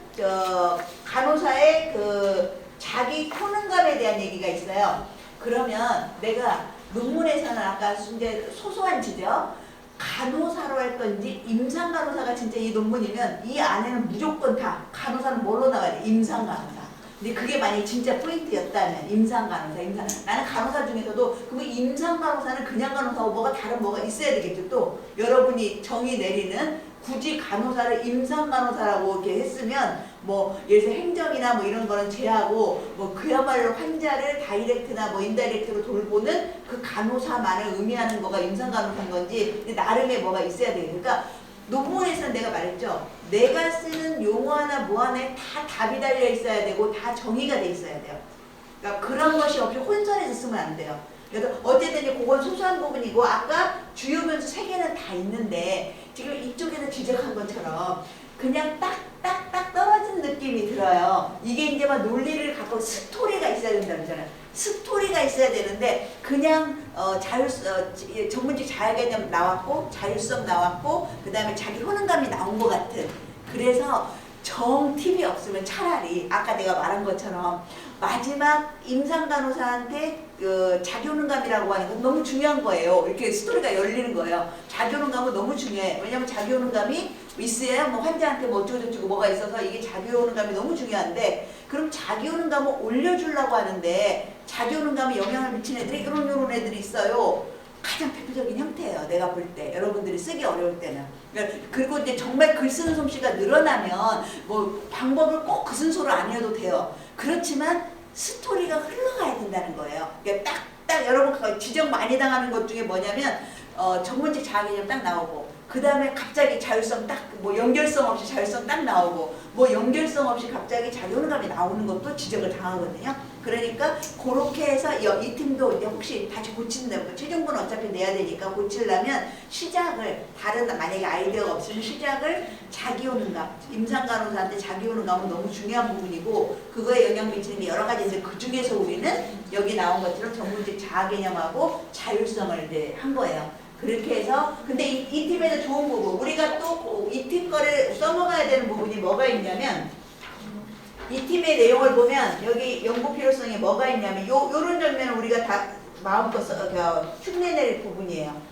A: 간호사의 그 자기 효능감에 대한 얘기가 있어요. 그러면 내가 논문에서는 아까 이제 소소한 지적 간호사로 할 건지 임상간호사가 진짜 이 논문이면 이 안에는 무조건 다 간호사는 뭘로 나와야 돼? 임상간호사. 근데 그게 만약에 진짜 포인트였다면 임상간호사, 나는 간호사 중에서도 그러면 임상간호사는 그냥 간호사고 뭐가 있어야 되겠죠. 또 여러분이 정의 내리는 굳이 간호사를 임상간호사라고 이렇게 했으면 뭐 예를 들어 행정이나 뭐 이런 거는 제하고 뭐 그야말로 환자를 다이렉트나 뭐 인다이렉트로 돌보는 그 간호사만을 의미하는 거가 임상간호사인 건지 나름의 뭐가 있어야 돼요. 그러니까 논문에서는 내가 말했죠. 내가 쓰는 용어나 뭐 하나에 다 답이 달려 있어야 되고 다 정의가 돼 있어야 돼요. 그러니까 그런 것이 없이 혼선해서 쓰면 안 돼요. 그래서 어쨌든 그건 소소한 부분이고 아까 주요 변수 3개는 다 있는데 지금 이쪽에서 지적한 것처럼 그냥 딱 떨어진 느낌이 들어요. 이게 이제 막 논리를 갖고 스토리가 있어야 된다고 그러잖아요. 스토리가 있어야 되는데 그냥 전문직 자아 개념 나왔고 자율성 나왔고 그 다음에 자기 효능감이 나온 것 같은 그래서 정 팁이 없으면 차라리 아까 내가 말한 것처럼 마지막 임상간호사한테 자기 효능감이라고 하는 건 너무 중요한 거예요. 이렇게 스토리가 열리는 거예요. 자기 효능감은 너무 중요해. 왜냐면 자기 효능감이 있어야 뭐 환자한테 뭐 어쩌고저쩌고 뭐가 있어서 이게 자기 효능감이 너무 중요한데 그럼 자기 효능감을 올려주려고 하는데 자기 효능감에 영향을 미치는 애들이 이런 애들이 있어요. 가장 대표적인 형태예요. 내가 볼 때 여러분들이 쓰기 어려울 때는 그리고 이제 정말 글 쓰는 솜씨가 늘어나면 뭐 방법을 꼭 그 순서로 안 해도 돼요. 그렇지만 스토리가 흘러가야 된다는 거예요. 그러니까 딱 여러분 지적 많이 당하는 것 중에 뭐냐면 전문직 자아 개념 딱 나오고 그 다음에 갑자기 자율성 뭐 연결성 없이 자율성 딱 나오고 뭐 연결성 없이 갑자기 자기 효능감이 나오는 것도 지적을 당하거든요. 그러니까 그렇게 해서 이 팀도 이제 혹시 다시 고친다면 최종본은 어차피 내야 되니까 고치려면 시작을 만약에 아이디어가 없으면 시작을 자기 효능감 임상간호사한테 자기 효능감은 너무 중요한 부분이고 그거에 영향 미치는 게 여러 가지 있는데 그 중에서 우리는 여기 나온 것처럼 전문직 자아 개념하고 자율성을 이제 한 거예요. 그렇게 해서 근데 이 팀에서 좋은 부분 우리가 또 이 팀 거를 써먹어야 되는 부분이 뭐가 있냐면 이 팀의 내용을 보면 여기 연구 필요성이 뭐가 있냐면 요런 장면은 우리가 다 마음껏 흉내낼 부분이에요.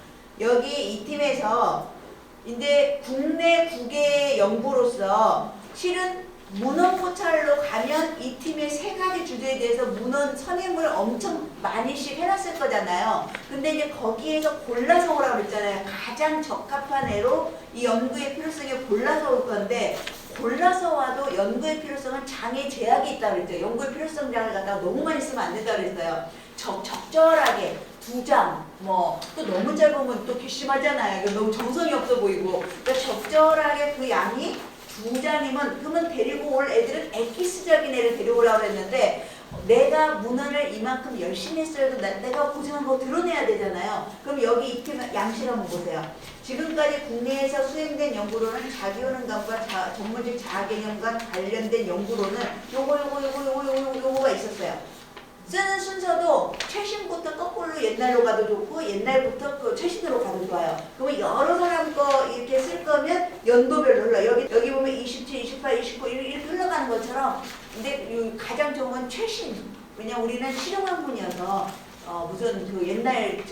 A: 여기 이 팀에서 이제 국내 국외 연구로서 실은 문헌 포찰로 가면 이 팀의 세 가지 주제에 대해서 문헌 선행을 엄청 많이씩 해놨을 거잖아요. 근데 이제 거기에서 골라서 오라고 그랬잖아요. 가장 적합한 애로 이 연구의 필요성에 골라서 올 건데 골라서 와도 연구의 필요성은 장애 제약이 있다고 그랬죠. 연구의 필요성 장을 갖다가 너무 많이 쓰면 안 된다고 그랬어요. 적절하게 2장 또 너무 짧으면 또 괘씸하잖아요. 너무 정성이 없어 보이고 그러니까 적절하게 그 양이 2장이면 그러면 데리고 올 애들은 엑기스적인 애를 데려오라고 했는데 내가 문헌을 이만큼 열심히 했어도 내가 고생한 거 드러내야 되잖아요. 그럼 여기 이 팀 양식 한번 보세요. 지금까지 국내에서 수행된 연구로는 자기효능감과 전문직 자아개념과 관련된 연구로는 요거가 있었어요. 쓰는 순서도 최신부터 거꾸로 옛날로 가도 좋고 옛날부터 그 최신으로 가도 좋아요. 그러면 여러 사람 거 이렇게 쓸 거면 연도별로 흘러. 여기 보면 27, 28, 29 이렇게 흘러가는 것처럼 근데 가장 좋은 건 최신. 왜냐면 우리는 실용학문이어서 무슨 그 옛날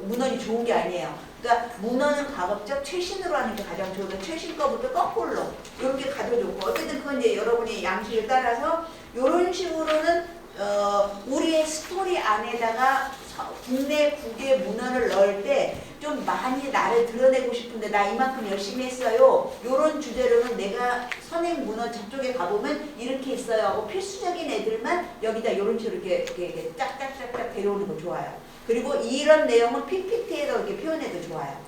A: 문헌이 좋은 게 아니에요. 그러니까 문헌은 가급적 최신으로 하는 게 가장 좋은데 최신 거부터 거꾸로 이렇게 가도 좋고 어쨌든 그건 이제 여러분이 양식에 따라서 이런 식으로는 우리의 스토리 안에다가 국내 국외 문헌을 넣을 때 좀 많이 나를 드러내고 싶은데 나 이만큼 열심히 했어요. 이런 주제로는 내가 선행 문헌 저쪽에 가보면 이렇게 있어요 하고 필수적인 애들만 여기다 이런 식으로 이렇게 짝짝짝짝 데려오는 거 좋아요. 그리고 이런 내용은 PPT에도 이렇게 표현해도 좋아요.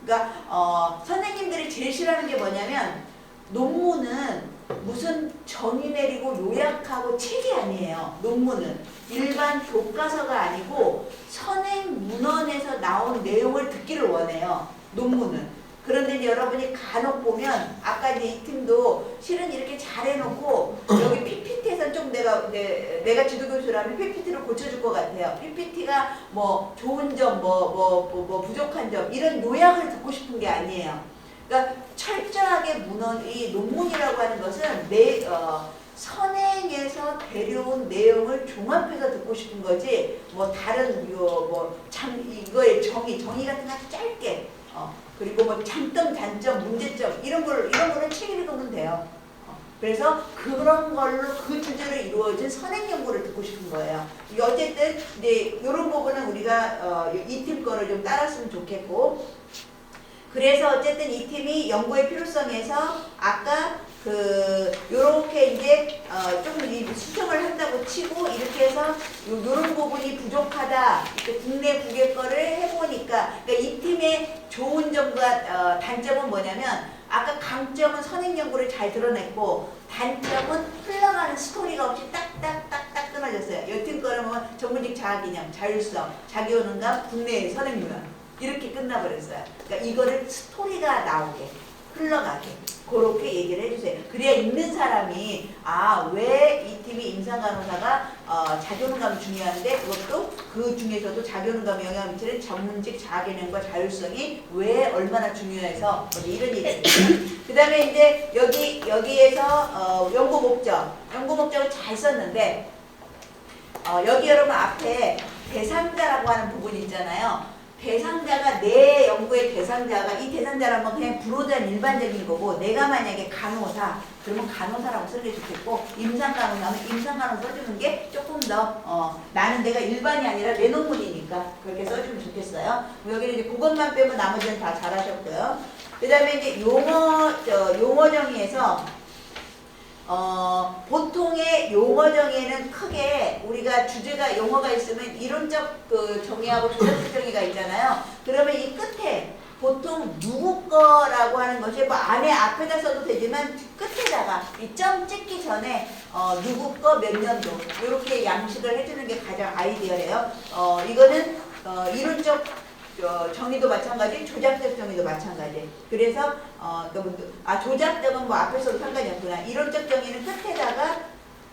A: 그러니까 선생님들이 제일 싫어하는 게 뭐냐면 논문은 무슨 정의 내리고 요약하고 책이 아니에요. 논문은 일반 교과서가 아니고 선행 문헌에서 나온 내용을 듣기를 원해요. 논문은. 그런데 이제 여러분이 간혹 보면 아까 이제 이 팀도 실은 이렇게 잘 해놓고 여기 PPT에서 좀 내가 지도교수라면 PPT를 고쳐줄 것 같아요. PPT가 좋은 점, 부족한 점 이런 요약을 듣고 싶은 게 아니에요. 그러니까 철저하게 이 논문이라고 하는 것은 선행에서 데려온 내용을 종합해서 듣고 싶은 거지 다른 이거의 정의 같은 거 짧게 그리고 장점, 단점, 문제점 이런 거를 책 읽으면 돼요. 그래서 그런 걸로 그 주제로 이루어진 선행 연구를 듣고 싶은 거예요. 어쨌든 이제 이런 부분은 우리가 이 팀 거를 좀 따랐으면 좋겠고. 그래서 어쨌든 이 팀이 연구의 필요성에서 아까 요렇게 이제 조금 수정을 한다고 치고 이렇게 해서 요런 부분이 부족하다. 이렇게 국내 국외 거를 해보니까 그러니까 이 팀의 좋은 점과 단점은 뭐냐면 아까 강점은 선행 연구를 잘 드러냈고 단점은 흘러가는 스토리가 없이 딱딱딱딱 끊어졌어요. 이 팀 거를 보면 전문직 자아개념, 자율성, 자기효능감, 국내 선행 문헌 이렇게 끝나버렸어요. 그러니까 이거를 스토리가 나오게 흘러가게 그렇게 얘기를 해주세요. 그래야 읽는 사람이 왜 이 팀이 임상간호사가 자기효능감이 중요한데 그것도 그 중에서도 자기효능감에 영향을 미치는 전문직 자아개념과 자율성이 왜 얼마나 중요해서 이런 얘기입니다. 그 다음에 이제 여기에서 연구 목적을 잘 썼는데 여기 여러분 앞에 대상자라고 하는 부분이 있잖아요. 대상자가 내 연구의 대상자가 이 대상자라면 그냥 불호자는 일반적인 거고 내가 만약에 간호사 그러면 간호사라고 쓰는 게 좋겠고 임상간호사는 임상간호사 써주는 게 조금 더 나는 내가 일반이 아니라 내 논문이니까 그렇게 써주면 좋겠어요. 여기는 이제 그것만 빼면 나머지는 다 잘하셨고요. 그 다음에 이제 용어 정의에서 보통의 용어 정의에는 크게 우리가 주제가 용어가 있으면 이론적 정의하고 조작적 정의가 있잖아요. 그러면 이 끝에 보통 누구 거라고 하는 것이 앞에다 써도 되지만 끝에다가 이 점 찍기 전에 누구 거 몇 년도 이렇게 양식을 해주는 게 가장 아이디어예요. 이거는 이론적 정의도 마찬가지, 조작적 정의도 마찬가지. 그래서 조작적은 앞에서도 상관이 없구나. 이론적 정의는 끝에다가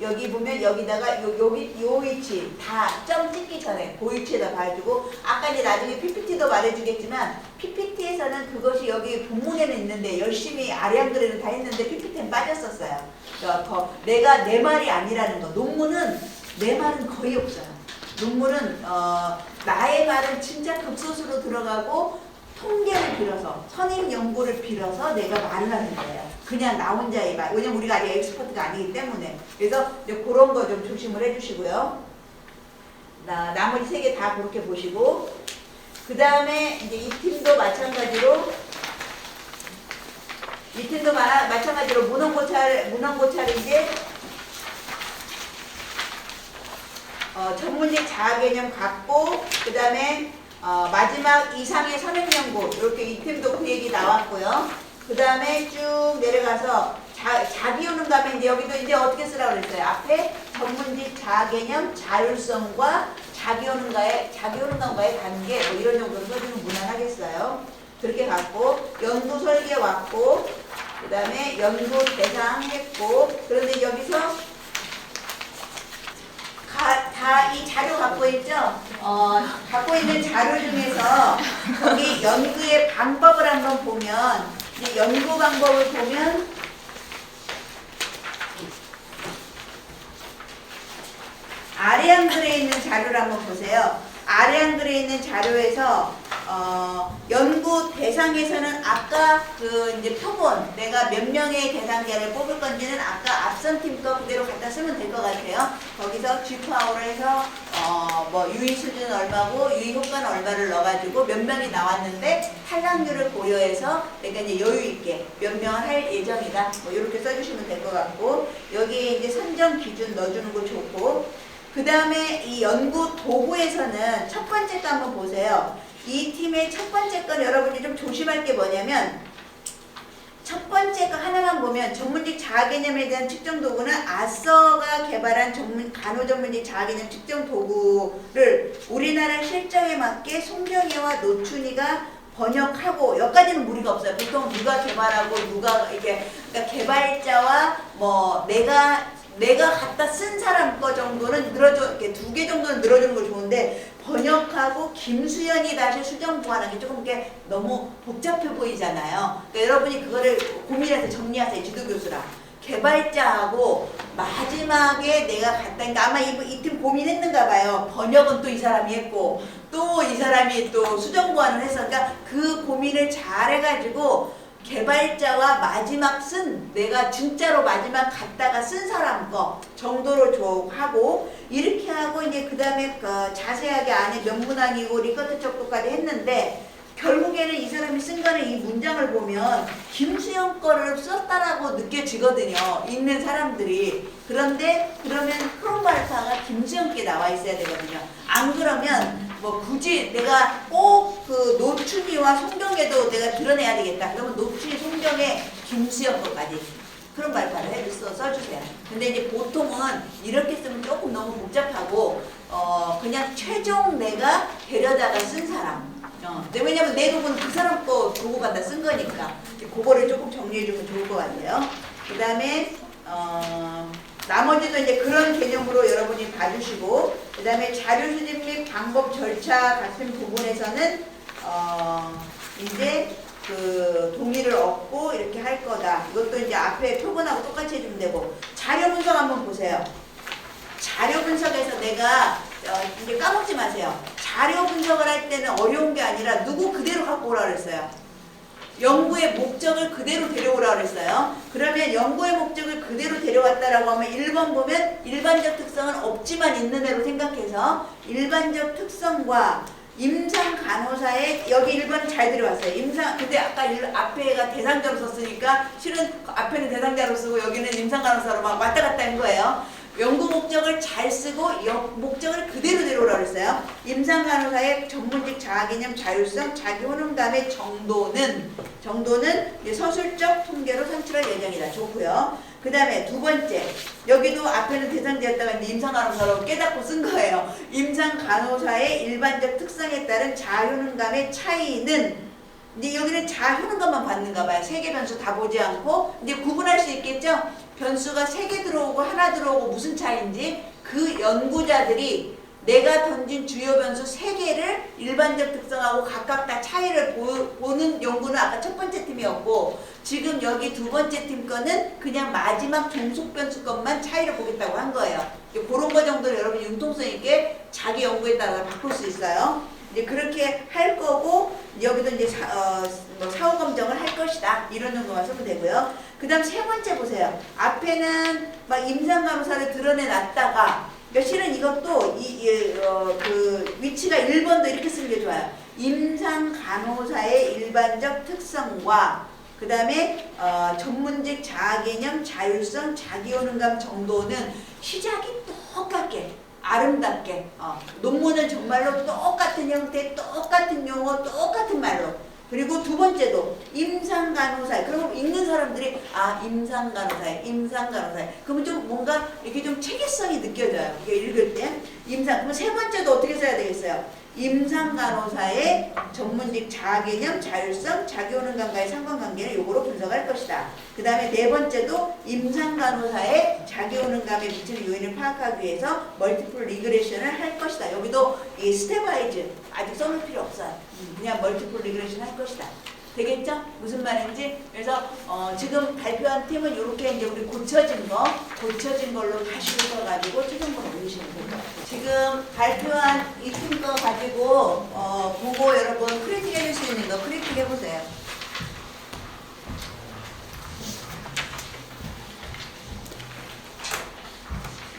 A: 여기 보면 여기다가 요 위치 다 점 찍기 전에 그 위치에다 봐주고 아까 이제 나중에 PPT도 말해주겠지만 PPT에서는 그것이 여기 본문에는 있는데 열심히 아래한글에는 다 했는데 PPT는 빠졌었어요. 더 내가 내 말이 아니라는 거. 논문은 내 말은 거의 없어요. 논문은 나의 말은 진짜 극소수로 들어가고 통계를 빌어서 선임 연구를 빌어서 내가 말을 하는 거예요. 그냥 나 혼자의 말. 왜냐면 우리가 아직 엑스퍼트가 아니기 때문에. 그래서 이제 그런 거 좀 조심을 해주시고요. 나머지 세 개 다 그렇게 보시고 그 다음에 이제 이 팀도 마찬가지로 문헌고찰인데 전문직 자아개념 갖고 그 다음에 마지막 이상의 선행연구 이렇게 이 팀도 그 얘기 나왔고요. 그 다음에 쭉 내려가서 자기효능 가면 이제 여기도 이제 어떻게 쓰라고 그랬어요? 앞에 전문직 자아개념 자율성과 자기효능과의 관계 뭐 이런 정도로 써주면 무난하겠어요. 그렇게 갖고 연구 설계 왔고 그 다음에 연구 대상 했고 그런데 여기서 다 이 자료 갖고 있죠? 갖고 있는 자료 중에서 거기 연구의 방법을 한번 보면 이제 연구 방법을 보면 아래 한글에 있는 자료를 한번 보세요. 아래 한글에 있는 자료에서 연구 대상에서는 아까 그 이제 표본 내가 몇 명의 대상자를 뽑을 건지는 아까 앞선 팀 거 그대로 갖다 쓰면 될 것 같아요. 거기서 G파워를 해서 뭐 유의 수준 얼마고 유의 효과는 얼마를 넣어가지고 몇 명이 나왔는데 탈락률을 고려해서 내가 이제 여유 있게 몇 명을 할 예정이다. 뭐 이렇게 써주시면 될 것 같고 여기에 이제 선정 기준 넣어주는 거 좋고. 그 다음에 이 연구 도구에서는 첫 번째 거 한번 보세요. 이 팀의 첫 번째 건 여러분이 좀 조심할 게 뭐냐면 첫 번째 거 하나만 보면 전문직 자아개념에 대한 측정 도구는 아서가 개발한 간호전문직 자아개념 측정 도구를 우리나라 실정에 맞게 송경이와 노춘이가 번역하고 여기까지는 무리가 없어요. 보통 누가 개발하고 누가 이게 그러니까 개발자와 뭐 내가 갖다 쓴 사람 거 정도는 늘어줘, 이렇게 2개 정도는 늘어주는 거 좋은데 번역하고 김수연이 다시 수정 보완하는 게 조금 이게 너무 복잡해 보이잖아요. 그러니까 여러분이 그거를 고민해서 정리하세요. 지도교수랑. 개발자하고 마지막에 내가 갖다, 그러니까 아마 이 팀 고민했는가 봐요. 번역은 또 이 사람이 했고 또 이 사람이 또 수정 보완을 해서 그러니까 그 고민을 잘 해가지고 개발자와 마지막 내가 진짜로 마지막 갖다가 쓴 사람 거 정도로 하고 이렇게 하고 이제 그 다음에 자세하게 안에 몇 문항이고 리커트 척도까지 했는데 결국에는 이 사람이 쓴 거는 이 문장을 보면 김수영 거를 썼다라고 느껴지거든요. 읽는 사람들이. 그런데 그러면 프롬바르타가 김수영께 나와 있어야 되거든요. 안 그러면 뭐 굳이 내가 꼭 그 노춘이와 송경에도 내가 드러내야 되겠다. 그러면 노춘이, 송경에 김수영 거까지 프롬바르타를 써주세요. 근데 이제 보통은 이렇게 쓰면 조금 너무 복잡하고 그냥 최종 내가 데려다가 쓴 사람. 왜냐면 내 도구는 그 사람 거 도구 갖다 쓴 거니까 그거를 조금 정리해주면 좋을 것 같아요. 그 다음에 나머지도 이제 그런 개념으로 여러분이 봐주시고 그 다음에 자료 수집 및 방법 절차 같은 부분에서는 이제 그 동의를 얻고 이렇게 할 거다. 이것도 이제 앞에 표본하고 똑같이 해주면 되고 자료 분석 한번 보세요. 자료 분석에서 내가 이제 까먹지 마세요. 자료 분석을 할 때는 어려운 게 아니라 누구 그대로 갖고 오라 그랬어요. 연구의 목적을 그대로 데려오라 그랬어요. 그러면 연구의 목적을 그대로 데려왔다라고 하면 1번 보면 일반적 특성은 없지만 있는 애로 생각해서 일반적 특성과 임상 간호사의 여기 1번 잘 들어왔어요. 근데 아까 앞에가 대상자로 썼으니까 실은 앞에는 대상자로 쓰고 여기는 임상 간호사로 막 왔다 갔다 한 거예요. 연구 목적을 잘 쓰고 목적을 그대로 데려오라 그랬어요. 임상 간호사의 전문직 자아개념 자율성 자기 효능감의 정도는 서술적 통계로 산출할 예정이다. 좋고요. 그 다음에 두 번째 여기도 앞에는 대상자였다가 임상 간호사로 깨닫고 쓴 거예요. 임상 간호사의 일반적 특성에 따른 자효능감의 차이는 근데 여기는 잘 하는 것만 받는가 봐요. 3개 변수 다 보지 않고. 근데 구분할 수 있겠죠? 변수가 3개 들어오고 하나 들어오고 무슨 차이인지 그 연구자들이 내가 던진 주요 변수 3개를 일반적 특성하고 각각 다 차이를 보는 연구는 아까 첫 번째 팀이었고, 지금 여기 두 번째 팀 거는 그냥 마지막 종속 변수 것만 차이를 보겠다고 한 거예요. 그런 거 정도는 여러분 융통성 있게 자기 연구에 따라 바꿀 수 있어요. 이제 그렇게 할 거고, 여기도 이제 사후 검정을 할 것이다, 이런 정도만 쓰면 되고요. 그 다음 세 번째 보세요. 앞에는 막 임상간호사를 드러내놨다가, 실은 이것도 그 위치가 1번도 이렇게 쓰는 게 좋아요. 임상간호사의 일반적 특성과 그 다음에 전문직 자아개념, 자율성, 자기효능감 정도는 시작이 똑같게 아름답게 논문은 정말로 똑같은 형태, 똑같은 용어, 똑같은 말로. 그리고 두 번째도 임상간호사. 그러면 읽는 사람들이 임상간호사에 그러면 좀 뭔가 이렇게 좀 체계성이 느껴져요. 이게 읽을 때 그러면 세 번째도 어떻게 써야 되겠어요? 임상간호사의 전문직 자아개념, 자율성, 자기효능감과의 상관관계를 요거로 분석할 것이다. 그 다음에 네 번째도 임상간호사의 자기효능감에 미치는 요인을 파악하기 위해서 멀티플 리그레션을 할 것이다. 여기도 이 스텝와이즈 아직 써놓을 필요 없어요. 그냥 멀티플 리그레션 할 것이다. 되겠죠? 무슨 말인지. 그래서 지금 발표한 팀은 이렇게 이제 우리 고쳐진 걸로 다시 써가지고 최종본을 올리시면 될 것 같아요. 지금 발표한 이 팀 거 가지고 보고 여러분 크리틱 해줄 수 있는 거 크리틱 해보세요.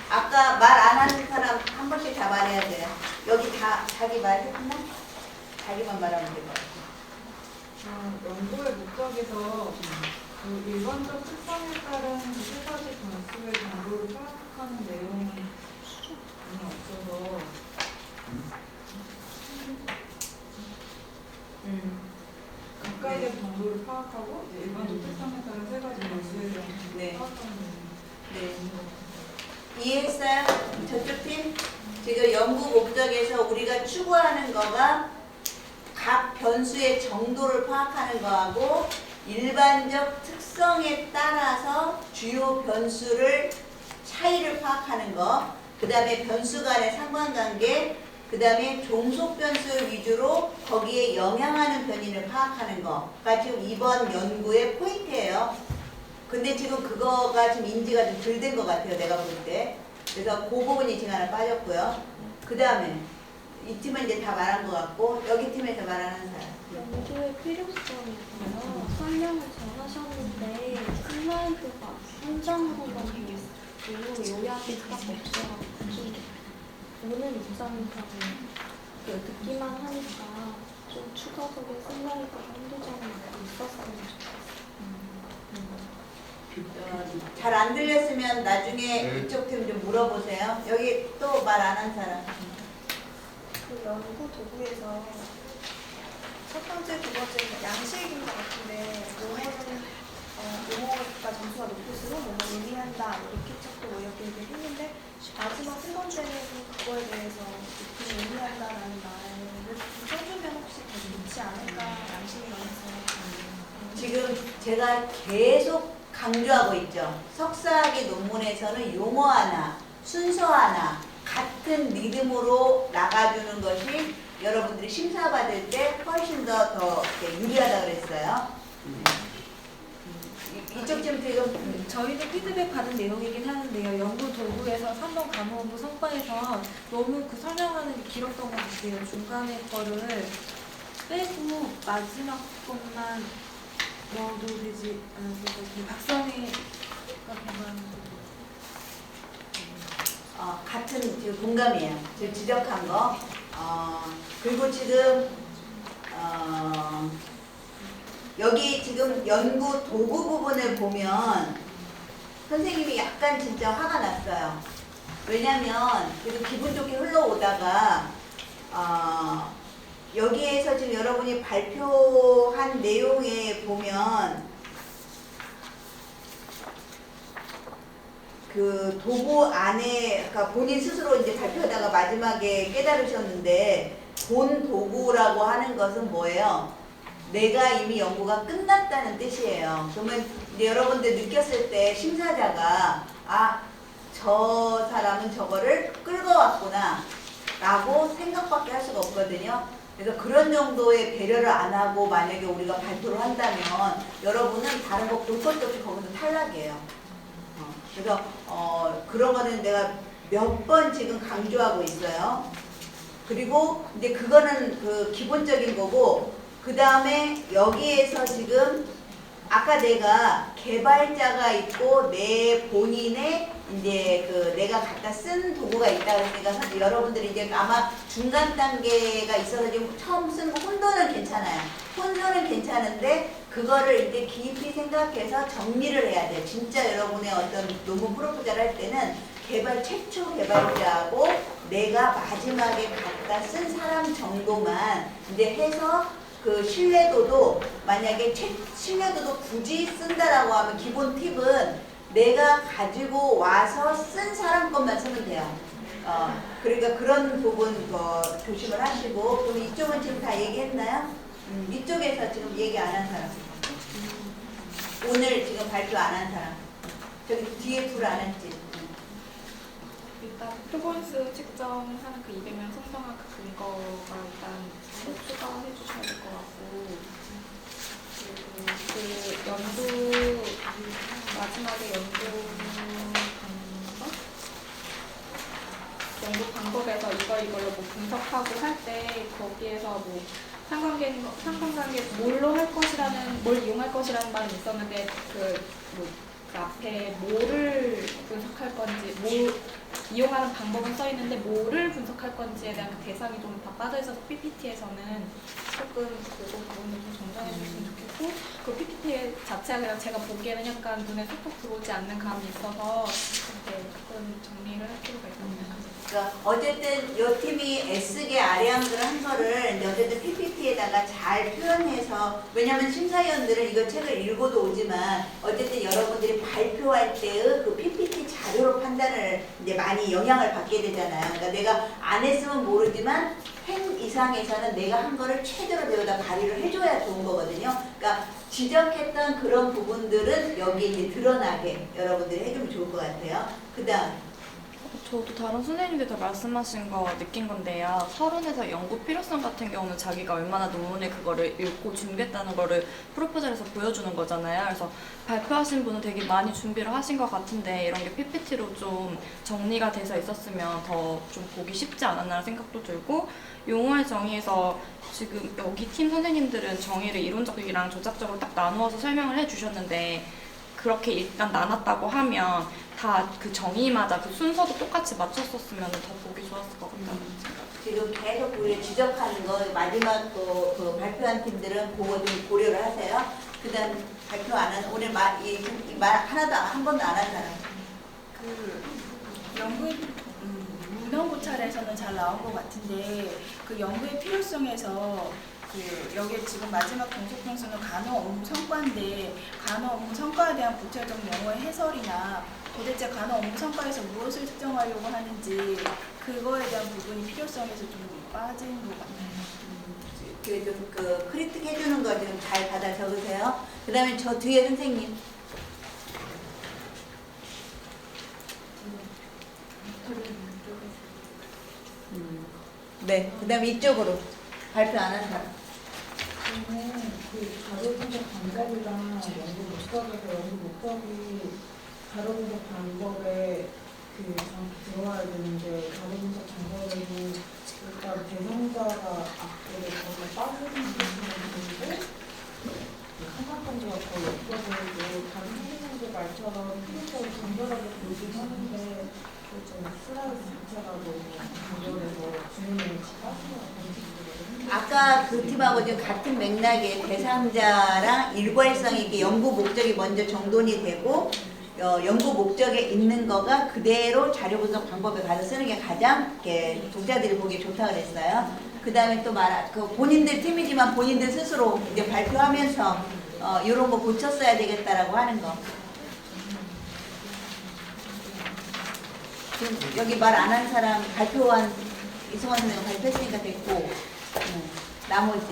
A: 아까 말 안 하는 사람 한 번씩 다 말해야 돼요. 여기 다 자기 말 했나? 자기만 말하면 될 것 같아요.
F: 연구의 목적에서 그 일반적 특성에 따른 세 가지 변수의 정도를 파악하는 내용이 전혀 없어서 각각의 정도를 파악하고 이제 일반적 특성에 따른 세 가지 변수에 대한 정도를 파악하는 내용이
A: 이해했어요? 저쪽 팀? 지금 연구 목적에서 우리가 추구하는 거가 각 변수의 정도를 파악하는 거하고 일반적 특성에 따라서 주요 변수를 차이를 파악하는 거, 그 다음에 변수 간의 상관관계, 그 다음에 종속 변수 위주로 거기에 영향하는 변인을 파악하는 거가 지금 이번 연구의 포인트예요. 근데 지금 그거가 지금 인지가 좀 덜 된 것 같아요, 내가 볼 때. 그래서 그 부분이 지금 하나 빠졌고요. 그 다음에 이 팀은 이제 다 말한 것 같고, 여기 팀에서 말하는 사람.
G: 연구의 필요성에서 설명을 잘 하셨는데 슬라이드가 한장으로만 되어 있고 요약이 딱 없어가지고 오늘 입장에서는 듣기만 하니까 좀 추가적인 슬라이드가 한두 장이 있었으면 좋겠어요.
A: 잘 안 들렸으면 나중에 이쪽 팀 좀 물어보세요. 여기 또 말 안 한 사람.
H: 그 연구 도구에서 첫 번째, 두 번째는 양식인 것 같은데 용어가 점수가 높을수록 뭔가 의미한다, 이렇게 찾고 뭐 이렇게 했는데 마지막 세 번째는 그거에 대해서 높이 의미한다라는 말을 써주면 혹시 더 좋지 않을까, 양식이 많아서.
A: 지금 제가 계속 강조하고 있죠. 석사학위 논문에서는 용어 하나, 순서 하나, 같은 리듬으로 나가주는 것이 여러분들이 심사받을 때 훨씬 더 유리하다고 그랬어요. 이쪽 지금
I: 저희도 피드백 받은 내용이긴 하는데요. 연구 도구에서 3번 간호부 성과에서 너무 그 설명하는 게 길었던 것 같아요. 중간에 거를 빼고 마지막 것만 넣어도 되지 않았을까. 박선희가 개발한
A: 같은 지금 공감이에요. 지금 지적한 거. 그리고 지금 여기 지금 연구 도구 부분을 보면 선생님이 약간 진짜 화가 났어요. 왜냐면 그래도 기분 좋게 흘러오다가 여기에서 지금 여러분이 발표한 내용에 보면 그 도구 안에, 그러니까 본인 스스로 이제 발표하다가 마지막에 깨달으셨는데, 본 도구라고 하는 것은 뭐예요? 내가 이미 연구가 끝났다는 뜻이에요. 그러면 이제 여러분들 느꼈을 때 심사자가 저 사람은 저거를 끌고 왔구나 라고 생각밖에 할 수가 없거든요. 그래서 그런 정도의 배려를 안 하고 만약에 우리가 발표를 한다면 여러분은 다른 거 볼 것도 없이 거기서 탈락이에요. 그래서 그런 거는 내가 몇 번 지금 강조하고 있어요. 그리고 이제 그거는 그 기본적인 거고, 그 다음에 여기에서 지금 아까 내가 개발자가 있고 내 본인의 이제 그 내가 갖다 쓴 도구가 있다 그러니까 여러분들이 이제 아마 중간 단계가 있어서 지금 처음 쓴 혼돈은 괜찮아요. 혼돈은 괜찮은데 그거를 이제 깊이 생각해서 정리를 해야 돼요. 진짜 여러분의 어떤 논문 프로포즈를 할 때는 최초 개발자하고 내가 마지막에 갖다 쓴 사람 정도만 이제 해서 그 신뢰도도 만약에 신뢰도도 굳이 쓴다라고 하면 기본 팁은 내가 가지고 와서 쓴 사람 것만 쓰면 돼요. 그러니까 그런 부분 조심을 하시고. 그럼 이쪽은 지금 다 얘기했나요? 이쪽에서 지금 얘기 안 한 사람. 오늘 지금 발표 안 한 사람. 저기 뒤에 불 안 했지.
C: 일단 프로본스 측정하는 그 200명 성장학 근거가 일단 추가해 주셔야 될 것 같고, 그리고 그 연구 마지막에 연구 방법에서 이걸로 뭐 분석하고 할 때 거기에서 뭐 상관관계 뭘로 할 것이라는 뭘 이용할 것이라는 말은 있었는데 그 앞에 뭐를 분석할 건지 이용하는 방법은 써 있는데 뭐를 분석할 건지에 대한 그 대상이 좀 다 빠져 있어서 PPT에서는 조금 그 부분을 좀 정정해 주셨으면 좋겠고, 그 PPT 자체가 그냥 제가 보기에는 약간 눈에 쏙쏙 들어오지 않는 감이 있어서 조금 정리를 할 필요가 있다고 생각합니다.
A: 그러니까 어쨌든 이 팀이 애쓰게 아량을 한 거를 이제 어쨌든 PPT에다가 잘 표현해서, 왜냐하면 심사위원들은 이거 책을 읽어도 오지만 어쨌든 여러분들이 발표할 때의 그 PPT 자료로 판단을 이제 많이 영향을 받게 되잖아요. 그러니까 내가 안 했으면 모르지만 행 이상에서는 내가 한 거를 최대로 배우다 발휘를 해줘야 좋은 거거든요. 그러니까 지적했던 그런 부분들은 여기에 이제 드러나게 여러분들이 해주면 좋을 것 같아요. 그 다음.
J: 저도 다른 선생님들 말씀하신 거 느낀 건데요. 서론에서 연구 필요성 같은 경우는 자기가 얼마나 논문에 그거를 읽고 준비했다는 거를 프로포절에서 보여주는 거잖아요. 그래서 발표하신 분은 되게 많이 준비를 하신 것 같은데 이런 게 PPT로 좀 정리가 돼서 있었으면 더 좀 보기 쉽지 않았나 생각도 들고, 용어의 정의에서 지금 여기 팀 선생님들은 정의를 이론적이랑 조작적으로 딱 나누어서 설명을 해주셨는데, 그렇게 일단 나눴다고 하면 다 그 정의마다 그 순서도 똑같이 맞췄었으면 더 보기 좋았을 것 같다는 생각.
A: 지금 계속 우리 지적하는 거 마지막 그 발표한 팀들은 그거 좀 고려를 하세요. 그다음 발표 안 한 오늘 말 하나도 한 번도 안 한 사람.
C: 그 연구의 문헌고찰에서는 잘 나온 것 같은데, 그 연구의 필요성에서 그 여기 지금 마지막 동속 평수는 간호 업무 성과인데, 간호 업무 성과에 대한 구체적 용어의 해설이나 도대체 간호 업무 성과에서 무엇을 측정하려고 하는지 그거에 대한 부분이 필요성에서 좀 빠진 것 같아요.
A: 그 크리틱 해주는 거 좀 잘 받아 적으세요. 그 다음에 저 뒤에 선생님. 네, 그 다음에 이쪽으로 발표 안 한 사람.
F: 저는 그 자료 분석 방법이랑 연구 목적에서 연구 목적이 자료 분석 방법에 그 정확히 들어와야 되는데, 자료 분석 방법에는 일단 대상자가 앞으로 거기에 빠지는 부분이 있는데 상관관계가 거의 없어 보이고, 다른 선생님들 말처럼 필요성을 간결하게 보긴 하는데 좀 슬라이드 자체가 너무 간결해서 질문이 빠지는 것 같아요.
A: 아까 그 팀하고 지금 같은 맥락의 대상자랑 일괄성 있게 연구 목적이 먼저 정돈이 되고, 연구 목적에 있는 거가 그대로 자료 분석 방법에 가서 쓰는 게 가장 이렇게 독자들이 보기에 좋다 그랬어요. 그 다음에 또 그 본인들 팀이지만 본인들 스스로 이제 발표하면서 이런 거 고쳤어야 되겠다라고 하는 거. 지금 여기 말 안 한 사람 발표한 이승환 선생님 발표했으니까 됐고, 나머지.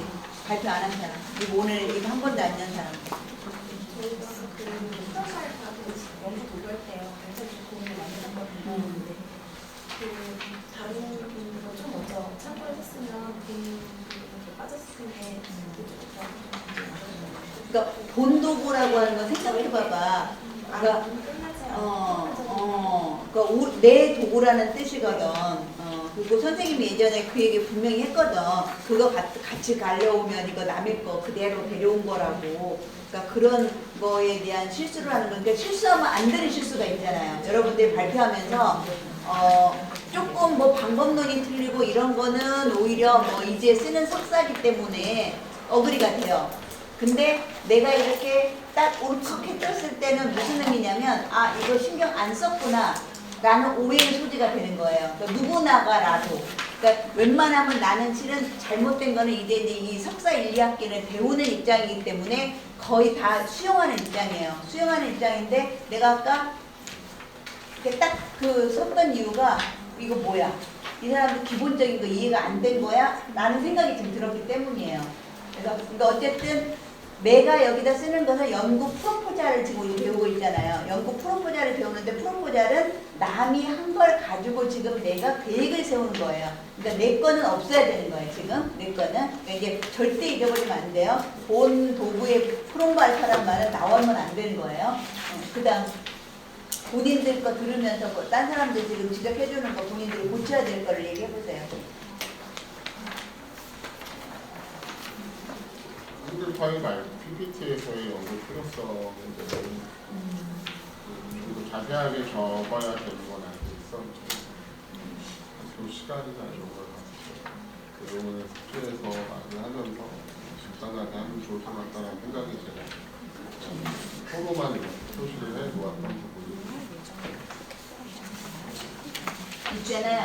A: 발표 안 한 사람. 이거 오늘 이거 한 번도 안 연 사람.
H: 저희가 그 피로설 받은 연구 보고할 때요. 굉장히 고민을 많이 했거든요. 그 다른 분도 좀 먼저 참고를 했으면 본인이 빠졌을 텐데
A: 그러니까 본도구라고 하는 거 생각해봐봐. 그러니까 그러니까 내 도구라는 뜻이거든. 그리고 선생님이 예전에 그 얘기 분명히 했거든. 그거 같이 갈려오면 이거 남의 거 그대로 데려온 거라고. 그러니까 그런 거에 대한 실수를 하는 거니까 실수하면 안 되는 실수가 있잖아요. 여러분들이 발표하면서 조금 뭐 방법론이 틀리고 이런 거는 오히려 뭐 이제 쓰는 석사기 때문에 어그리가 돼요. 근데 내가 이렇게 딱 울컥해졌을 때는 무슨 의미냐면 아 이거 신경 안 썼구나 라는 오해의 소지가 되는 거예요. 그러니까 누구나가라도. 그러니까 웬만하면 나는 실은 잘못된 거는 이제 이 석사 1, 2학기는 배우는 입장이기 때문에 거의 다 수용하는 입장이에요. 수용하는 입장인데 내가 아까 딱 그 섰던 이유가 이거 뭐야? 이 사람도 기본적인 거 이해가 안 된 거야? 라는 생각이 좀 들었기 때문이에요. 그래서 그러니까 어쨌든 내가 여기다 쓰는 것은 연구 프로포자를 지금 우리 배우고 있잖아요. 연구 프로포자를 배우는데 프로포자는 남이 한 걸 가지고 지금 내가 계획을 세우는 거예요. 그러니까 내 거는 없어야 되는 거예요. 지금 내 거는. 그러니까 이제 절대 잊어버리면 안 돼요. 본 도구의 프롬바 알파란 말은 나오면 안 되는 거예요. 그 다음 본인들 거 들으면서 뭐 딴 사람들 지금 지적해주는 거 본인들이 고쳐야 될 거를 얘기해보세요.
K: 한글 파일 말고 PPT에서의 연구 필요성은 좀 자세하게 적어야 되는 건 알고 있었는데 또 시간이나 이런 걸 그 부분을 숙제에서 많이 하면서 집단하게 하면 좋을 것 같다는 생각이 제가 서로만 이렇게 표시를 해놓았던 부분입니다.
A: 있잖아요.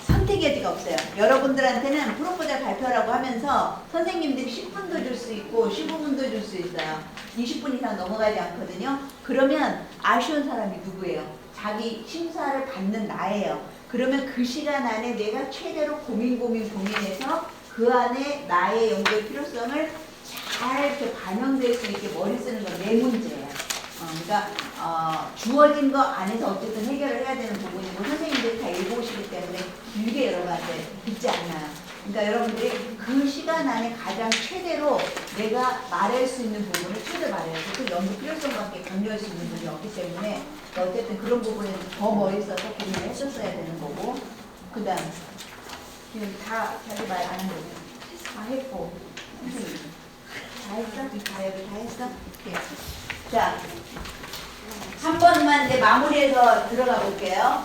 A: 선택의 여지가 없어요. 여러분들한테는 프로포자 발표라고 하면서 선생님들이 10분도 줄 수 있고 15분도 줄 수 있어요. 20분 이상 넘어가지 않거든요. 그러면 아쉬운 사람이 누구예요? 자기 심사를 받는 나예요. 그러면 그 시간 안에 내가 최대로 고민해서 그 안에 나의 연구의 필요성을 잘 이렇게 반영될 수 있게 머리 쓰는 건 내 문제예요. 그러니까 주어진 거 안에서 어쨌든 해결을 해야 되는 부분이고 선생님들이 다 읽어오시기 때문에 길게 여러분한테 듣지 않아요. 그러니까 여러분들이 그 시간 안에 가장 최대로 내가 말할 수 있는 부분을 최대로 말해요. 그 연구 필요성밖에 강조할 수 있는 부분이 없기 때문에 어쨌든 그런 부분에 더 머리 써서 고민을 했었어야 되는 거고 그 다음 지금 다 자기 말 안 하는 거고 다 했고 다 했어? 다 여기 다 했어? 네. 자, 한 번만 이제 마무리해서 들어가 볼게요.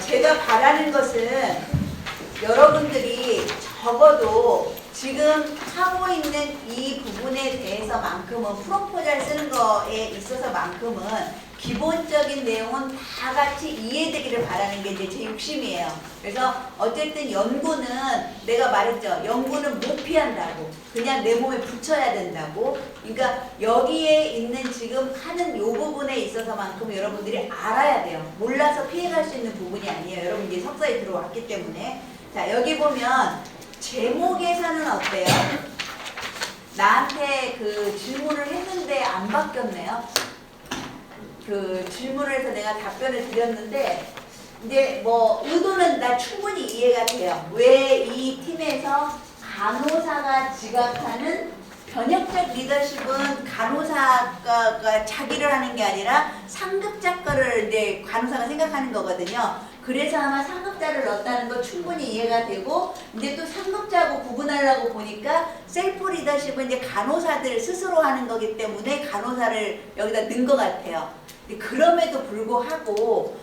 A: 제가 바라는 것은 여러분들이 적어도 지금 하고 있는 이 부분에 대해서만큼은 프로포자를 쓰는 거에 있어서만큼은 기본적인 내용은 다 같이 이해되기를 바라는 게 이제 제 욕심이에요. 그래서 어쨌든 연구는 내가 말했죠. 연구는 못 피한다고. 그냥 내 몸에 붙여야 된다고. 그러니까 여기에 있는 지금 하는 요 부분에 있어서만큼 여러분들이 알아야 돼요. 몰라서 피해갈 수 있는 부분이 아니에요. 여러분 이제 석사에 들어왔기 때문에. 자, 여기 보면 제목에서는 어때요? 나한테 그 질문을 했는데 안 바뀌었네요. 그 질문을 해서 내가 답변을 드렸는데 이제 뭐 의도는 나 충분히 이해가 돼요. 왜 이 팀에서 간호사가 지각하는 변혁적 리더십은 간호사가 자기를 하는 게 아니라 상급자 거를 이제 간호사가 생각하는 거거든요. 그래서 아마 상급자를 넣었다는 거 충분히 이해가 되고 이제 또 상급자하고 구분하려고 보니까 셀프 리더십은 이제 간호사들 스스로 하는 거기 때문에 간호사를 여기다 넣은 것 같아요. 그럼에도 불구하고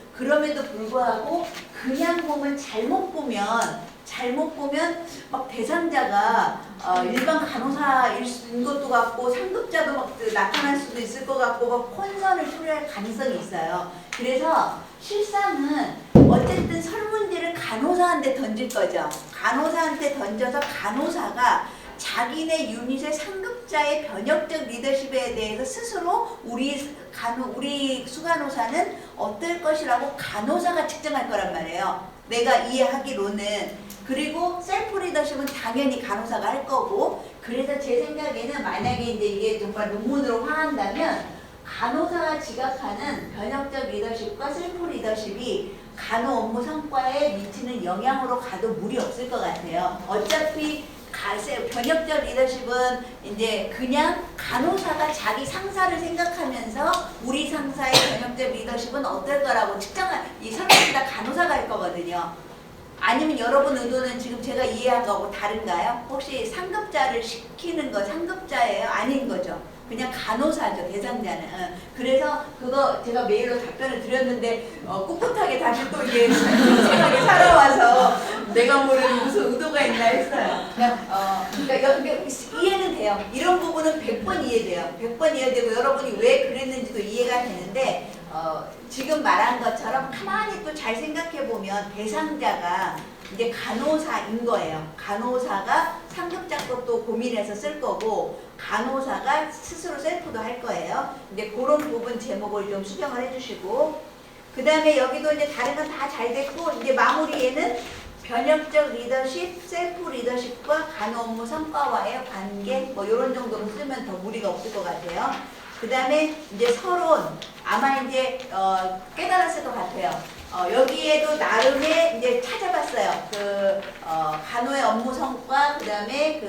A: 그냥 보면 잘못 보면 막 대상자가 일반 간호사인 것도 같고 상급자도 막 나타날 수도 있을 것 같고 막 혼선을 초래할 가능성이 있어요. 그래서 실상은 어쨌든 설문지를 간호사한테 던질 거죠. 간호사한테 던져서 간호사가 자기네 유닛의 상급자의 변혁적 리더십에 대해서 스스로 우리 수간호사는 어떨 것이라고 간호사가 측정할 거란 말이에요. 내가 이해하기로는 그리고 셀프 리더십은 당연히 간호사가 할 거고, 그래서 제 생각에는 만약에 이제 이게 정말 논문으로 화한다면 간호사가 지각하는 변혁적 리더십과 셀프 리더십이 간호 업무 성과에 미치는 영향으로 가도 무리 없을 것 같아요. 어차피 변혁적 리더십은 이제 그냥 간호사가 자기 상사를 생각하면서 우리 상사의 변혁적 리더십은 어떨 거라고 측정한, 이 설명이 다 간호사가 할 거거든요. 아니면 여러분 의도는 지금 제가 이해한 거하고 다른가요? 혹시 상급자를 시키는 거 상급자예요? 아닌 거죠? 그냥 간호사죠, 대상자는. 그래서 그거 제가 메일로 답변을 드렸는데 꿋꿋하게 다시 또 이게 생생하게 살아와서 내가 모르는 무슨 의도가 있나 했어요. 그러니까 이해는 돼요. 이런 부분은 100번 이해돼요. 100번 이해되고 여러분이 왜 그랬는지도 이해가 되는데 지금 말한 것처럼 가만히 또 잘 생각해 보면 대상자가 이제 간호사인 거예요. 간호사가 상급자 것도 고민해서 쓸 거고 간호사가 스스로 셀프도 할 거예요. 이제 그런 부분 제목을 좀 수정을 해주시고, 그 다음에 여기도 이제 다른 건 다 잘 됐고, 이제 마무리에는 변혁적 리더십, 셀프 리더십과 간호 업무 성과와의 관계, 뭐 이런 정도로 쓰면 더 무리가 없을 것 같아요. 그 다음에 이제 서론, 아마 이제 깨달았을 것 같아요. 여기에도 나름의 이제 찾아봤어요. 간호의 업무 성과, 그 다음에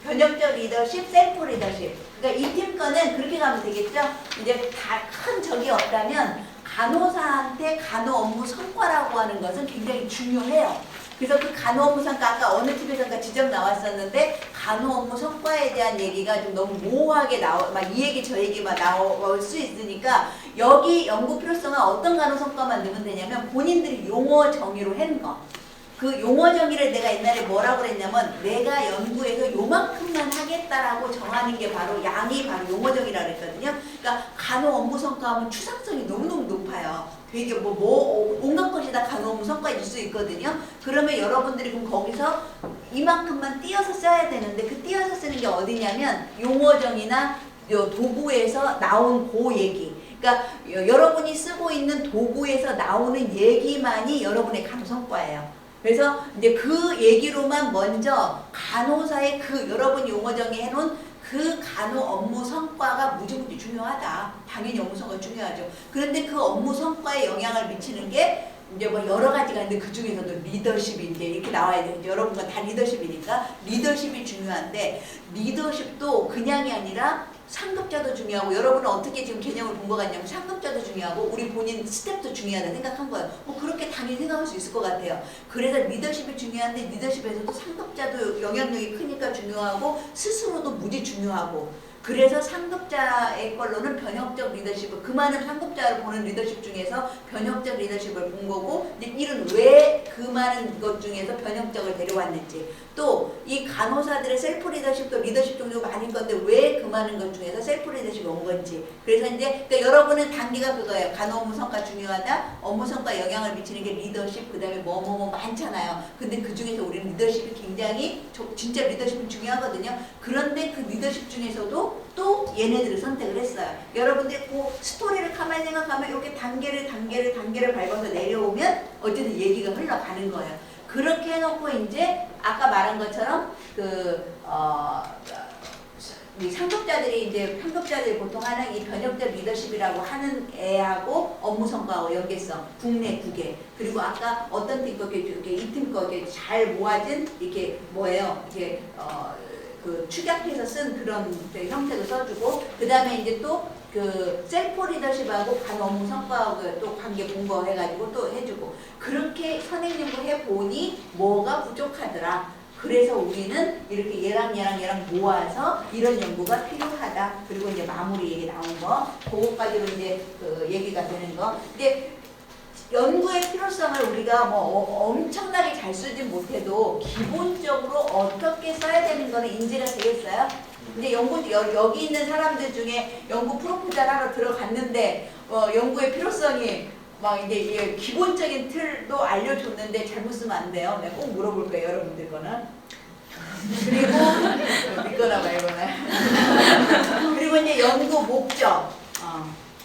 A: 변혁적 리더십, 셀프 리더십. 그러니까 이 팀 거는 그렇게 가면 되겠죠? 이제 다 큰 적이 없다면 간호사한테 간호 업무 성과라고 하는 것은 굉장히 중요해요. 그래서 그 간호 업무 성과, 아까 어느 팀에서가 지적 나왔었는데 간호 업무 성과에 대한 얘기가 좀 너무 모호하게 막 이 얘기 저 얘기만 나올 수 있으니까 여기 연구 필요성은 어떤 간호 성과만 넣으면 되냐면 본인들이 용어 정의로 해는 거. 그 용어 정의를 내가 옛날에 뭐라고 그랬냐면 내가 연구해서 요만큼만 하겠다라고 정하는 게 바로 양이 바로 용어 정의라고 그랬거든요. 그러니까 간호 업무 성과하면 추상성이 너무너무 높아요. 되게 온갖 것이 다 간호 업무 성과일 수 있거든요. 그러면 여러분들이 그럼 거기서 이만큼만 띄어서 써야 되는데 그 띄어서 쓰는 게 어디냐면 용어 정의나 도구에서 나온 그 얘기. 그러니까 여러분이 쓰고 있는 도구에서 나오는 얘기만이 여러분의 간호 성과예요. 그래서 이제 그 얘기로만 먼저 간호사의 여러분이 용어 정의해놓은 그 간호 업무 성과가 무지무지 중요하다. 당연히 업무 성과가 중요하죠. 그런데 그 업무 성과에 영향을 미치는 게 이제 뭐 여러 가지가 있는데 그 중에서도 리더십이 이제 이렇게 나와야 돼요. 여러분과 다 리더십이니까 리더십이 중요한데 리더십도 그냥이 아니라 상급자도 중요하고 여러분은 어떻게 지금 개념을 본 것 같냐면 상급자도 중요하고 우리 본인 스텝도 중요하다 생각한 거예요. 그렇게 당연히 생각할 수 있을 것 같아요. 그래서 리더십이 중요한데 리더십에서도 상급자도 영향력이 크니까 중요하고 스스로도 무지 중요하고 그래서 상급자의 걸로는 변혁적 리더십을 그 많은 상급자를 보는 리더십 중에서 변혁적 리더십을 본 거고 이런 왜 그 많은 것 중에서 변혁적을 데려왔는지 또 이 간호사들의 셀프 리더십도 리더십 종류가 많은 건데 왜 그 많은 것 중에서 셀프 리더십이 온 건지 그래서 이제 그러니까 여러분은 단계가 그거예요. 간호 업무 성과 중요하다. 업무 성과 영향을 미치는 게 리더십 그 다음에 뭐뭐뭐 많잖아요. 근데 그 중에서 우리는 리더십이 굉장히 진짜 리더십이 중요하거든요. 그런데 그 리더십 중에서도 또 얘네들을 선택을 했어요. 여러분들 그 스토리를 가만히 생각하면 이렇게 단계를 밟아서 내려오면 어쨌든 얘기가 흘러가는 거예요. 그렇게 해놓고 이제 아까 말한 것처럼 이 상급자들이 이제 상급자들이 보통 하는 이 변혁적 리더십이라고 하는 애하고 업무 성과하고 연계성 국내 9개 그리고 아까 어떤 팀 거 이렇게 이 팀 거 이렇게 잘 모아진 이렇게 뭐예요 이렇게 축약해서 쓴 그런 형태도 써주고 그 다음에 이제 또 셀프 리더십하고 간 업무 성과하고 또 관계 본거 해가지고 또 해주고 그렇게 선행 연구해 보니 뭐가 부족하더라. 그래서 우리는 이렇게 얘랑 모아서 이런 연구가 필요하다. 그리고 이제 마무리 얘기 나온 거, 그것까지로 이제 얘기가 되는 거. 근데 연구의 필요성을 우리가 뭐 엄청나게 잘 쓰진 못해도 기본적으로 어떻게 써야 되는 거는 인지가 되겠어요? 근데 여기 있는 사람들 중에 연구 프로포잘 하러 들어갔는데 연구의 필요성이 막 이제 기본적인 틀도 알려줬는데 잘못 쓰면 안 돼요. 내가 꼭 물어볼 거예요, 여러분들 거는. 그리고 믿거나 말거나. 그리고 이제 연구 목적.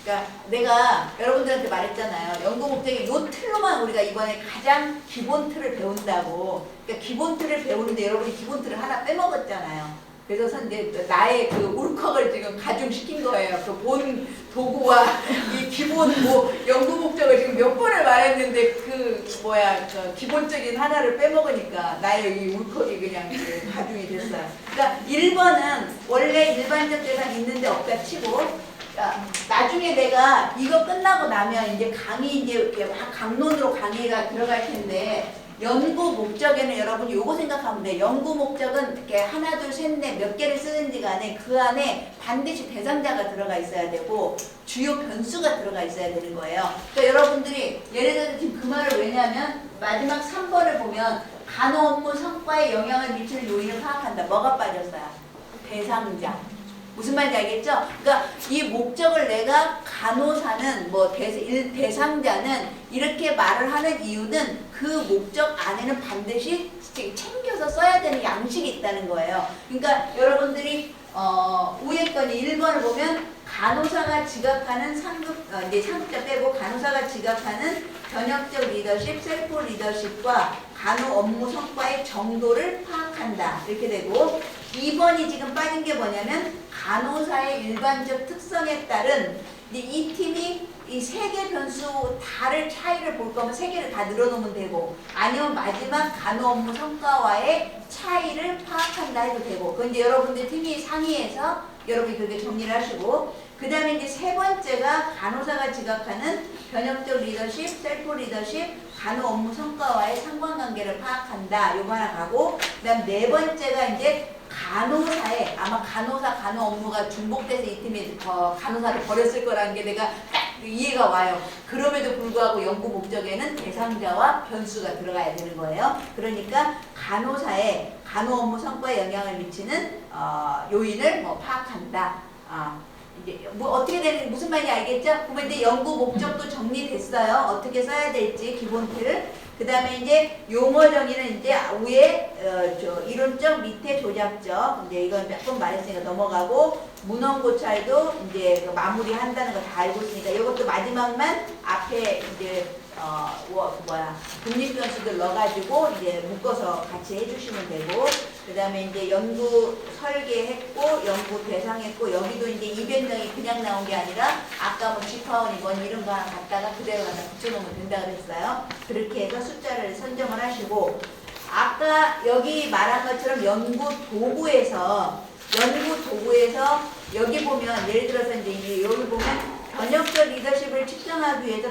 A: 그러니까 그러니까 내가 여러분들한테 말했잖아요. 연구 목적이 요 틀로만 우리가 이번에 가장 기본 틀을 배운다고. 그러니까 기본 틀을 배우는데 여러분이 기본 틀을 하나 빼먹었잖아요. 그래서 이제 나의 그 울컥을 지금 가중시킨 거예요. 그 본 도구와 이 기본 뭐 연구 목적을 지금 몇 번을 말했는데 그 기본적인 하나를 빼먹으니까 나의 이 울컥이 그냥 그 가중이 됐어요. 그러니까 1번은 원래 일반적 대상 있는데 없다 치고 나중에 내가 이거 끝나고 나면 이제 강의 이제 막 강론으로 강의가 들어갈 텐데 연구 목적에는 여러분이 요거 생각하면 돼요. 연구 목적은 이렇게 하나, 둘, 셋, 넷 몇 개를 쓰는지 간에 그 안에 반드시 대상자가 들어가 있어야 되고 주요 변수가 들어가 있어야 되는 거예요. 그러니까 여러분들이 예를 들어서 지금 그 말을 왜냐면 마지막 3번을 보면 간호 업무 성과에 영향을 미치는 요인을 파악한다. 뭐가 빠졌어요? 대상자. 무슨 말인지 알겠죠? 그러니까 이 목적을 내가 간호사는 뭐 대상자는 이렇게 말을 하는 이유는 그 목적 안에는 반드시 챙겨서 써야 되는 양식이 있다는 거예요. 그러니까 여러분들이 위에 거니 1번을 보면 간호사가 지각하는 이제 상급자 빼고 간호사가 지각하는 변혁적 리더십, 셀프 리더십과 간호 업무 성과의 정도를 파악한다. 이렇게 되고 2번이 지금 빠진 게 뭐냐면 간호사의 일반적 특성에 따른 이 팀이 이 세 개 변수 다를 차이를 볼 거면 세 개를 다 늘어놓으면 되고 아니면 마지막 간호 업무 성과와의 차이를 파악한다 해도 되고 그건 이제 여러분들 팀이 상의해서 여러분이 그렇게 정리를 하시고 그 다음에 이제 세 번째가 간호사가 지각하는 변혁적 리더십, 셀프 리더십, 간호 업무 성과와의 상관관계를 파악한다. 요거 하나 가고 그 다음 네 번째가 이제 간호사의 아마 간호 업무가 중복돼서 이 팀이 간호사를 버렸을 거라는 게 내가 딱 이해가 와요. 그럼에도 불구하고 연구 목적에는 대상자와 변수가 들어가야 되는 거예요. 그러니까 간호사의 간호 업무 성과에 영향을 미치는 요인을 파악한다. 이제 뭐 어떻게 되는 무슨 말인지 알겠죠? 그러면 이제 연구 목적도 정리됐어요. 어떻게 써야 될지 기본 틀을. 그 다음에 이제 용어 정의는 이제 위에 이론적 밑에 조작적 이제 이건 몇 번 말했으니까 넘어가고 문헌 고찰도 이제 마무리 한다는 거 다 알고 있으니까 이것도 마지막만 앞에 이제 독립 변수들 넣어가지고 이제 묶어서 같이 해주시면 되고 그 다음에 이제 연구 설계했고 연구 대상했고 여기도 이제 200명이 그냥 나온 게 아니라 아까 뭐 G파원이 뭐 이런 거 하나 갖다가 그대로 하나 붙여놓으면 된다 그랬어요. 그렇게 해서 숫자를 선정을 하시고 아까 여기 말한 것처럼 연구 도구에서 여기 보면 예를 들어서 이제 여기 보면 변혁적 리더십을 측정하기 위해서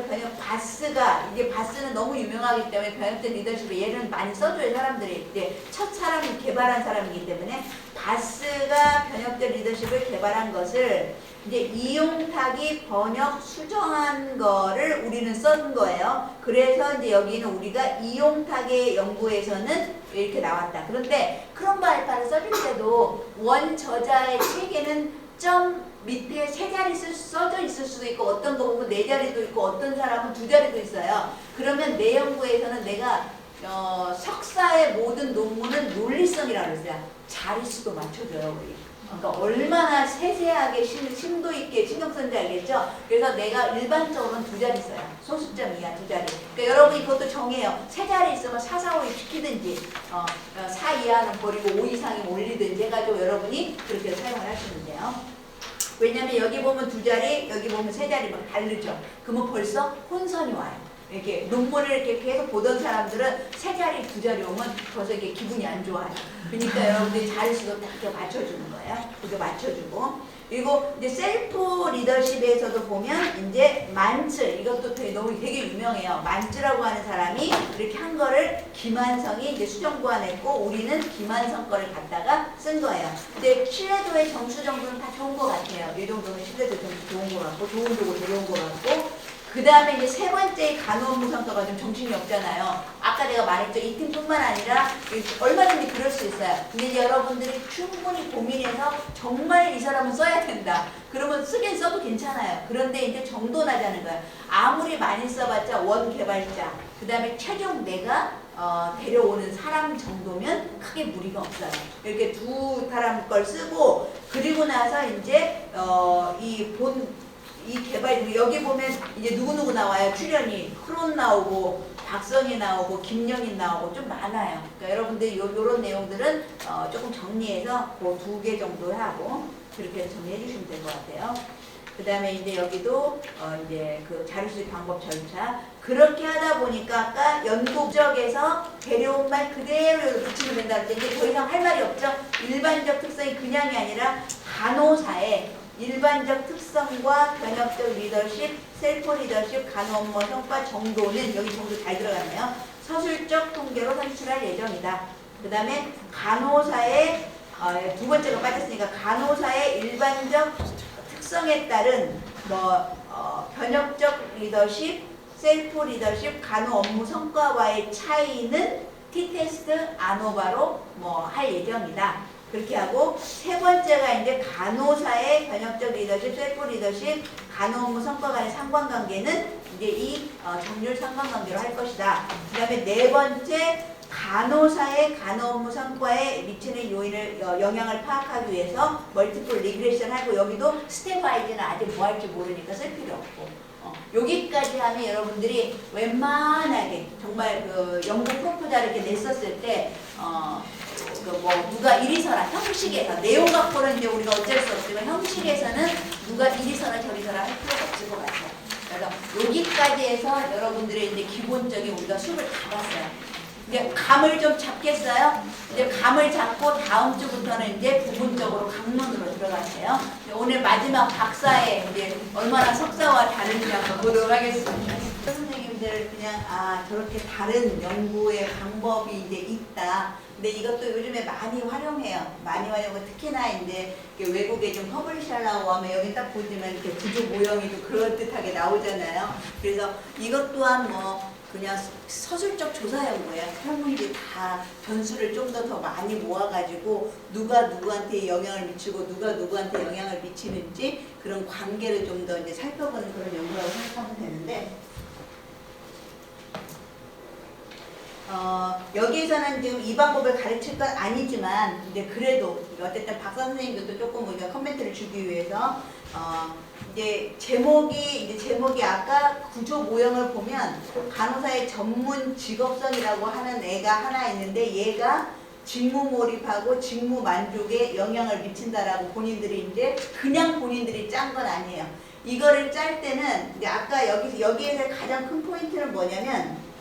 A: 이게 바스는 너무 유명하기 때문에 변혁적 리더십을 얘는 많이 써줘요. 사람들이 이제 첫 사람이 개발한 사람이기 때문에 바스가 변혁적 리더십을 개발한 것을 이제 이용탁이 번역 수정한 거를 우리는 쓴 거예요. 그래서 이제 여기는 우리가 이용탁의 연구에서는 이렇게 나왔다. 그런데 크롬바 알파를 써줄 때도 원 저자의 책에는 점 밑에 세 자리 써져 있을 수도 있고 어떤 거 보면 네 자리도 있고 어떤 사람은 두 자리도 있어요. 그러면 내 연구에서는 내가 석사의 모든 논문은 논리성이라고 그랬어요. 자릿수도 맞춰줘요 우리. 그러니까 얼마나 세세하게 심도 있게 신경 썼는지 알겠죠? 그래서 내가 일반적으로는 두 자리 써요. 소수점 이하 두 자리. 그러니까 여러분이 그것도 정해요. 세 자리 있으면 4, 4, 5를 시키든지 4 이하는 버리고 5 이상이 올리든지 해가지고 여러분이 그렇게 사용을 하시면 돼요. 왜냐면 여기 보면 두 자리, 여기 보면 세 자리 막 다르죠. 그러면 벌써 혼선이 와요. 이렇게 논문을 이렇게 계속 보던 사람들은 세 자리, 두 자리 오면 벌써 이게 기분이 안 좋아요. 그러니까 여러분들이 자릿수도 딱 이렇게 맞춰주는 거예요. 이렇게 맞춰주고. 그리고 이제 셀프 리더십에서도 보면 이제 만츠, 이것도 되게 유명해요. 만츠라고 하는 사람이 이렇게 한 거를 김한성이 이제 수정보완했고 우리는 김한성 거를 갖다가 쓴 거예요. 근데 신뢰도의 점수 정도는 다 좋은 것 같아요. 이 정도는 신뢰도 점수 좋은 것 같고 좋은 거고 좋은 것 같고 그 다음에 이제 세 번째 간호 업무 성과가 좀 정신이 없잖아요. 아까 내가 말했죠. 이 팀뿐만 아니라 얼마든지 그럴 수 있어요. 근데 이제 여러분들이 충분히 고민해서 정말 이 사람은 써야 된다. 그러면 쓰긴 써도 괜찮아요. 그런데 이제 정도 나자는 거예요. 아무리 많이 써봤자 원 개발자, 그 다음에 최종 내가 데려오는 사람 정도면 크게 무리가 없어요. 이렇게 두 사람 걸 쓰고 그리고 나서 이제 이 개발 여기 보면 이제 누구누구 나와요. 출연이 크론 나오고 박선희 나오고 김영인 나오고 좀 많아요. 그러니까 여러분들 요런 내용들은 조금 정리해서 그 2개 정도 하고 그렇게 정리해 주시면 될 것 같아요. 그 다음에 이제 여기도 이제 그 자료 수집 방법 절차 그렇게 하다 보니까 아까 연구적에서 데려온 말 그대로 붙이면 된다 할 때 이제 더 이상 할 말이 없죠. 일반적 특성이 그냥이 아니라 간호사의 일반적 특성과 변혁적 리더십, 셀프 리더십, 간호 업무 성과 정도는 여기 정도 잘 들어갔네요. 서술적 통계로 산출할 예정이다. 그 다음에 간호사의 2번째가 빠졌으니까 간호사의 일반적 특성에 따른 변혁적 리더십, 셀프 리더십, 간호 업무 성과와의 차이는 T테스트, 아노바로 할 예정이다. 그렇게 하고 3번째가 이제 간호사의 변혁적 리더십, 셀프 리더십, 간호 업무 성과 간의 상관관계는 이제 이 정률 상관관계로 할 것이다. 그 다음에 4번째 간호사의 간호 업무 성과에 미치는 요인을 영향을 파악하기 위해서 멀티플 리그레션 하고 여기도 스텝 와이즈는 아직 뭐 할지 모르니까 쓸 필요 없고 여기까지 하면 여러분들이 웬만하게 정말 그 연구 프로포자를 이렇게 냈었을 때 누가 이리서라 형식에서 내용 갖고는 이제 우리가 어쩔 수 없지만 형식에서는 누가 이리서라 저리서라 할 필요가 없을 것 같아요. 그래서 여기까지 해서 여러분들의 이제 기본적인 우리가 수를 다 봤어요. 이제 감을 좀 잡겠어요? 이제 감을 잡고 다음 주부터는 이제 부분적으로 강론으로 들어가세요. 오늘 마지막 박사의 이제 얼마나 석사와 다른지 한번 보도록 하겠습니다. 선생님들 그냥 저렇게 다른 연구의 방법이 이제 있다. 근데 이것도 요즘에 많이 활용해요. 많이 활용하고 특히나 이제 외국에 좀 퍼블리시하려고 하면 여기 딱 보시면 이렇게 구조 모형이 좀 그럴듯하게 나오잖아요. 그래서 이것 또한 그냥 서술적 조사 연구예요. 설문지 다 변수를 좀 더 많이 모아가지고 누가 누구한테 영향을 미치고 누가 누구한테 영향을 미치는지 그런 관계를 좀 더 이제 살펴보는 그런 연구라고 생각하면 되는데 여기에서는 지금 이 방법을 가르칠 건 아니지만 이제 그래도 어쨌든 박사 선생님들도 조금 우리가 커멘트를 주기 위해서 이제 제목이 아까 구조 모형을 보면 간호사의 전문 직업성이라고 하는 애가 하나 있는데 얘가 직무 몰입하고 직무 만족에 영향을 미친다라고 본인들이 이제 그냥 본인들이 짠 건 아니에요. 이거를 짤 때는 이제 아까 여기에서 가장 큰 포인트는 뭐냐면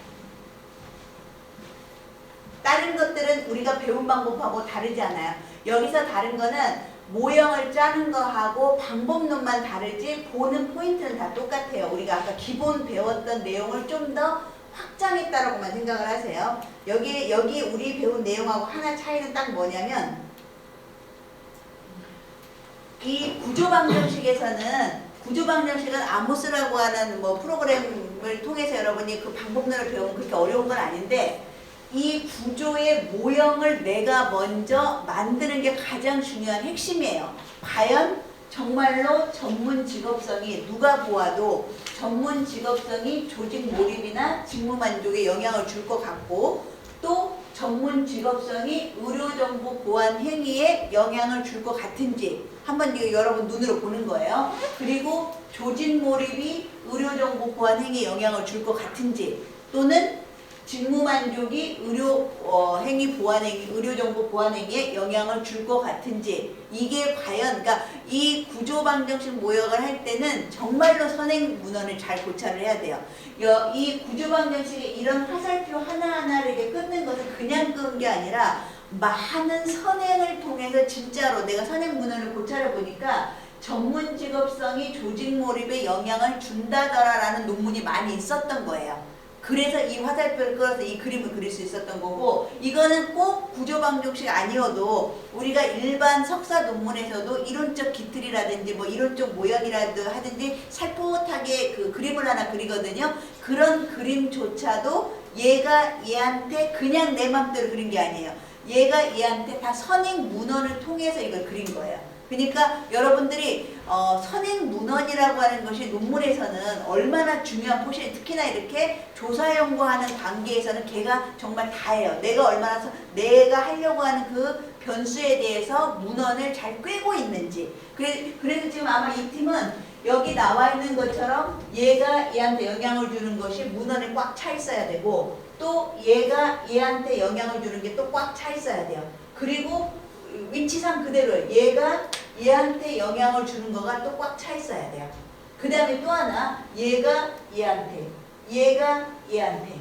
A: 다른 것들은 우리가 배운 방법하고 다르지 않아요. 여기서 다른 거는 모형을 짜는 거하고 방법론만 다르지 보는 포인트는 다 똑같아요. 우리가 아까 기본 배웠던 내용을 좀 더 확장했다라고만 생각을 하세요. 여기 우리 배운 내용하고 하나 차이는 딱 뭐냐면 이 구조방정식은 아모스라고 하는 프로그램을 통해서 여러분이 그 방법론을 배우면 그렇게 어려운 건 아닌데 이 구조의 모형을 내가 먼저 만드는 게 가장 중요한 핵심이에요. 과연 정말로 전문 직업성이 누가 보아도 전문 직업성이 조직 몰입이나 직무 만족에 영향을 줄 것 같고 또 전문 직업성이 의료정보 보안 행위에 영향을 줄 것 같은지 한번 여러분 눈으로 보는 거예요. 그리고 조직 몰입이 의료정보 보안 행위에 영향을 줄 것 같은지 또는 직무 만족이 의료정보 보안 행위에 영향을 줄 것 같은지 이게 과연 그러니까 이 구조방정식 모형을 할 때는 정말로 선행 문헌을 잘 고찰을 해야 돼요. 이 구조방정식의 이런 화살표 하나하나를 이렇게 끊는 것은 그냥 끄는 게 아니라 많은 선행을 통해서 진짜로 내가 선행 문헌을 고찰해 보니까 전문 직업성이 조직 몰입에 영향을 준다더라라는 논문이 많이 있었던 거예요. 그래서 이 화살표를 끌어서 이 그림을 그릴 수 있었던 거고 이거는 꼭 구조방정식 아니어도 우리가 일반 석사 논문에서도 이론적 기틀이라든지 이론적 모형이라도 하든지 살포하게 그 그림을 하나 그리거든요. 그런 그림조차도 얘가 얘한테 그냥 내 맘대로 그린 게 아니에요. 얘가 얘한테 다 선행 문헌을 통해서 이걸 그린 거예요. 그러니까 여러분들이 선행 문헌이라고 하는 것이 논문에서는 얼마나 중요한 포션, 특히나 이렇게 조사 연구하는 단계에서는 걔가 정말 다예요. 내가 하려고 하는 그 변수에 대해서 문헌을 잘 꿰고 있는지. 그래서 지금 아마 이 팀은 여기 나와 있는 것처럼 얘가 얘한테 영향을 주는 것이 문헌에 꽉 차 있어야 되고 또 얘가 얘한테 영향을 주는 게 또 꽉 차 있어야 돼요. 그리고 위치상 그대로 얘가 얘한테 영향을 주는 거가 또 꽉 차 있어야 돼요. 그 다음에 또 하나 얘가 얘한테 얘가 얘한테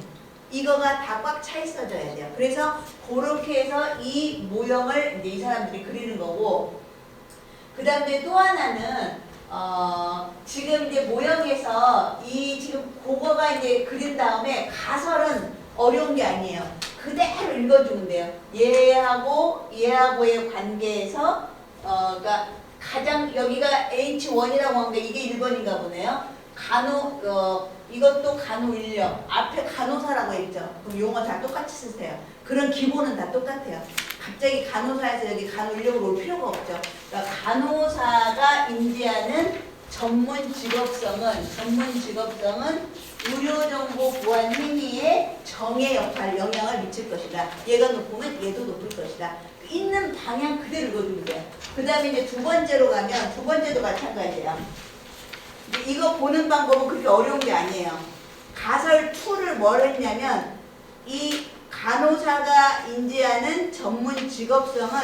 A: 이거가 다 꽉 차 있어줘야 돼요. 그래서 그렇게 해서 이 모형을 이제 이 사람들이 그리는 거고 그 다음에 또 하나는 지금 이제 모형에서 이 지금 그거가 이제 그린 다음에 가설은 어려운 게 아니에요. 그대로 읽어주면 돼요. 얘하고의 관계에서 그러니까 가장 여기가 H1이라고 하는데 이게 1번인가 보네요. 이것도 간호인력 앞에 간호사라고 했죠. 그럼 용어 다 똑같이 쓰세요. 그런 기본은 다 똑같아요. 갑자기 간호사에서 여기 간호인력으로 올 필요가 없죠. 그러니까 간호사가 인지하는 전문 직업성은 의료정보 보안 행위에 정의 역할, 영향을 미칠 것이다. 얘가 높으면 얘도 높을 것이다. 있는 방향 그대로 읽어주면 돼요. 그 다음에 이제 두 번째로 가면 두 번째도 마찬가지예요. 이거 보는 방법은 그렇게 어려운 게 아니에요. 가설 2를 뭘 했냐면 이 간호사가 인지하는 전문 직업성은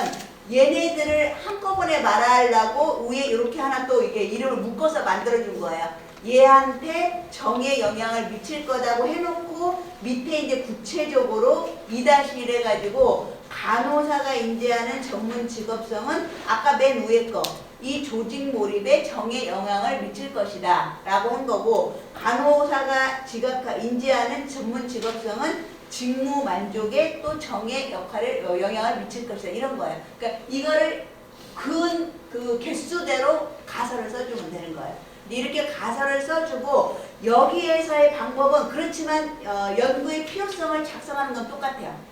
A: 얘네들을 한꺼번에 말하려고 위에 이렇게 하나 또 이게 이름을 묶어서 만들어준 거예요. 얘한테 정의 영향을 미칠 거다고 해놓고 밑에 이제 구체적으로 2-1 해가지고 간호사가 인지하는 전문 직업성은 아까 맨 위에 거 이 조직 몰입에 정의 영향을 미칠 것이다 라고 한 거고 간호사가 인지하는 전문 직업성은 직무 만족에 또 정의 영향을 미칠 것이다 이런 거예요. 그러니까 이거를 그 개수대로 가설을 써주면 되는 거예요. 이렇게 가설을 써주고 여기에서의 방법은 그렇지만 연구의 필요성을 작성하는 건 똑같아요.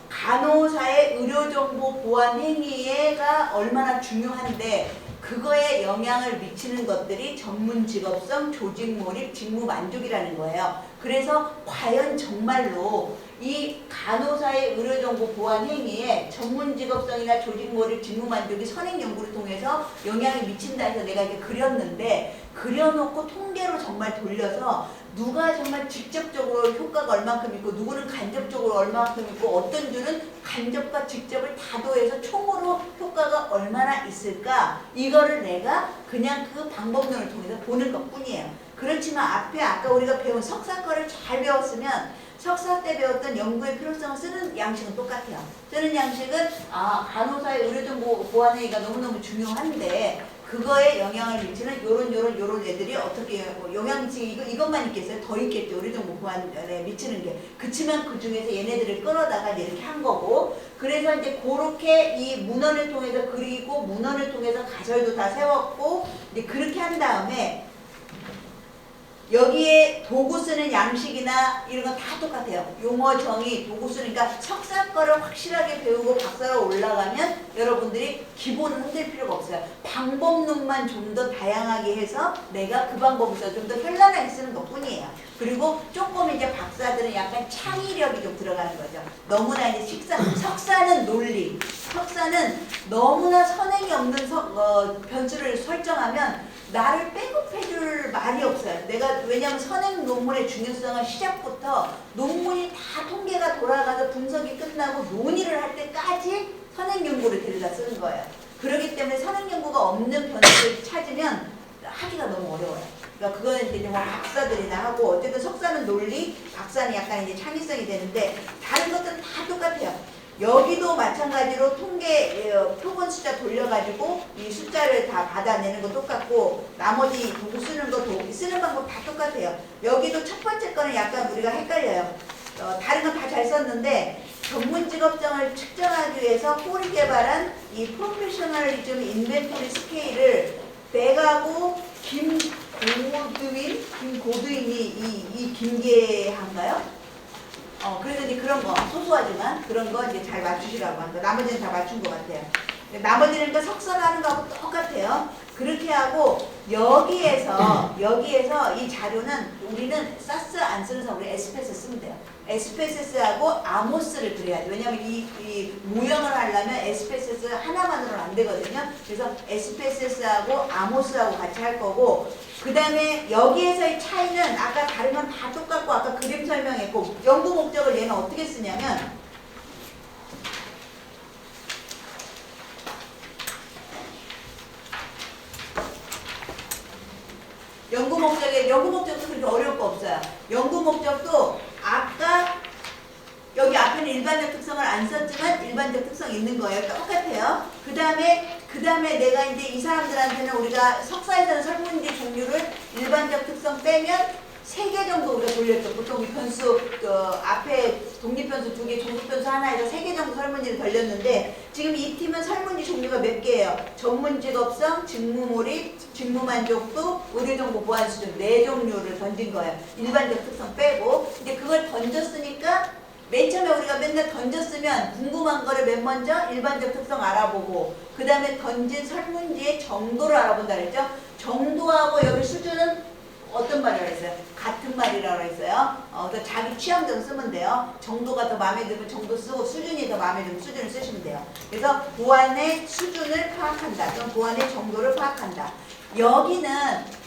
A: 간호사의 의료정보 보안 행위가 얼마나 중요한데 그거에 영향을 미치는 것들이 전문 직업성, 조직 몰입, 직무 만족이라는 거예요. 그래서 과연 정말로 이 간호사의 의료정보 보안 행위에 전문 직업성이나 조직 몰입, 직무 만족이 선행 연구를 통해서 영향이 미친다 해서 내가 이렇게 그렸는데 그려놓고 통계로 정말 돌려서 누가 정말 직접적으로 효과가 얼만큼 있고 누구는 간접적으로 얼만큼 있고 어떤 주는 간접과 직접을 다 더해서 총으로 효과가 얼마나 있을까 이거를 내가 그냥 그 방법론을 통해서 보는 것 뿐이에요. 그렇지만 앞에 아까 우리가 배운 석사 거를 잘 배웠으면 석사 때 배웠던 연구의 필요성을 쓰는 양식은 똑같아요. 쓰는 양식은 간호사의 의료정보 보안행위가 너무너무 중요한데 그거에 영향을 미치는 요런 애들이 어떻게 영향 미치기 이것만 있겠어요? 더 있겠죠. 의료정보 보안에 미치는 게. 그치만 그 중에서 얘네들을 끌어다가 이렇게 한 거고 그래서 이제 그렇게 이 문헌을 통해서 그리고 문헌을 통해서 가설도 다 세웠고 이제 그렇게 한 다음에 여기에 도구 쓰는 양식이나 이런 건 다 똑같아요. 용어 정의, 도구 쓰니까 석사 거를 확실하게 배우고 박사로 올라가면 여러분들이 기본은 흔들 필요가 없어요. 방법론만 좀 더 다양하게 해서 내가 그 방법을 써서 좀 더 현란하게 쓰는 것 뿐이에요. 그리고 조금 이제 박사들은 약간 창의력이 좀 들어가는 거죠. 너무나 이제 석사는 논리, 석사는 너무나 선행이 없는 변수를 설정하면 나를 백업해줄 말이 없어요. 왜냐하면 선행 논문의 중요성은 시작부터 논문이 다 통계가 돌아가서 분석이 끝나고 논의를 할 때까지 선행 연구를 데려다 쓰는 거예요. 그렇기 때문에 선행 연구가 없는 변수를 찾으면 하기가 너무 어려워요. 그러니까 그거는 이제 뭐 박사들이나 하고 어쨌든 석사는 논리, 박사는 약간 이제 창의성이 되는데 다른 것들은 다 똑같아요. 여기도 마찬가지로 통계 표본 숫자 돌려가지고 이 숫자를 다 받아내는 거 똑같고 나머지 도구 쓰는 방법 다 똑같아요. 여기도 첫 번째 거는 약간 우리가 헷갈려요. 다른 건 다 잘 썼는데 전문 직업성을 측정하기 위해서 홀이 개발한 이 프로페셔널리즘 인벤토리 스케일을 백하고 김고드윈이 이 김계한가요? 그래서 이제 그런 거 소소하지만 그런 거 이제 잘 맞추시라고 합니다. 나머지는 다 맞춘 것 같아요. 나머지는 그러니까 석선하는 거하고 똑같아요. 그렇게 하고 여기에서 이 자료는 우리는 사스 안 쓰는 사람 우리 에스페스 쓰면 돼요. 에스페스하고 아모스를 그려야 돼. 왜냐면 이 모형을 하려면 에스페스 하나만으로는 안 되거든요. 그래서 에스페스하고 아모스하고 같이 할 거고, 그 다음에 여기에서의 차이는 아까 다른 건 다 똑같고 아까 그림 설명했고, 연구 목적을 얘는 어떻게 쓰냐면 연구 목적도 그렇게 어려울 거 없어요. 연구 목적도 아까 여기 앞에는 일반적 특성을 안 썼지만 일반적 특성이 있는 거예요. 똑같아요. 그 다음에 내가 이제 이 사람들한테는 우리가 석사에서는 설문지 종류를 일반적 특성 빼면 3개 정도 우리가 돌렸죠. 보통 이 변수 앞에 독립변수 2개, 종속변수 하나 해서 3개 정도 설문지를 돌렸는데, 지금 이 팀은 설문지 종류가 몇 개예요? 전문직업성, 직무몰입, 직무만족도, 의료정보 보안 수준 4종류를 던진 거예요. 일반적 특성 빼고. 근데 그걸 던졌으니까 맨 처음에 우리가 맨날 던졌으면 궁금한 거를 맨 먼저 일반적 특성 알아보고, 그 다음에 던진 설문지의 정도를 알아본다 그랬죠. 정도하고 여기 수준은 어떤 말이라고 했어요? 같은 말이라고 했어요. 그래서 자기 취향대로 쓰면 돼요. 정도가 더 마음에 들면 정도 쓰고, 수준이 더 마음에 들면 수준을 쓰시면 돼요. 그래서 보안의 수준을 파악한다. 또는 보안의 정도를 파악한다. 여기는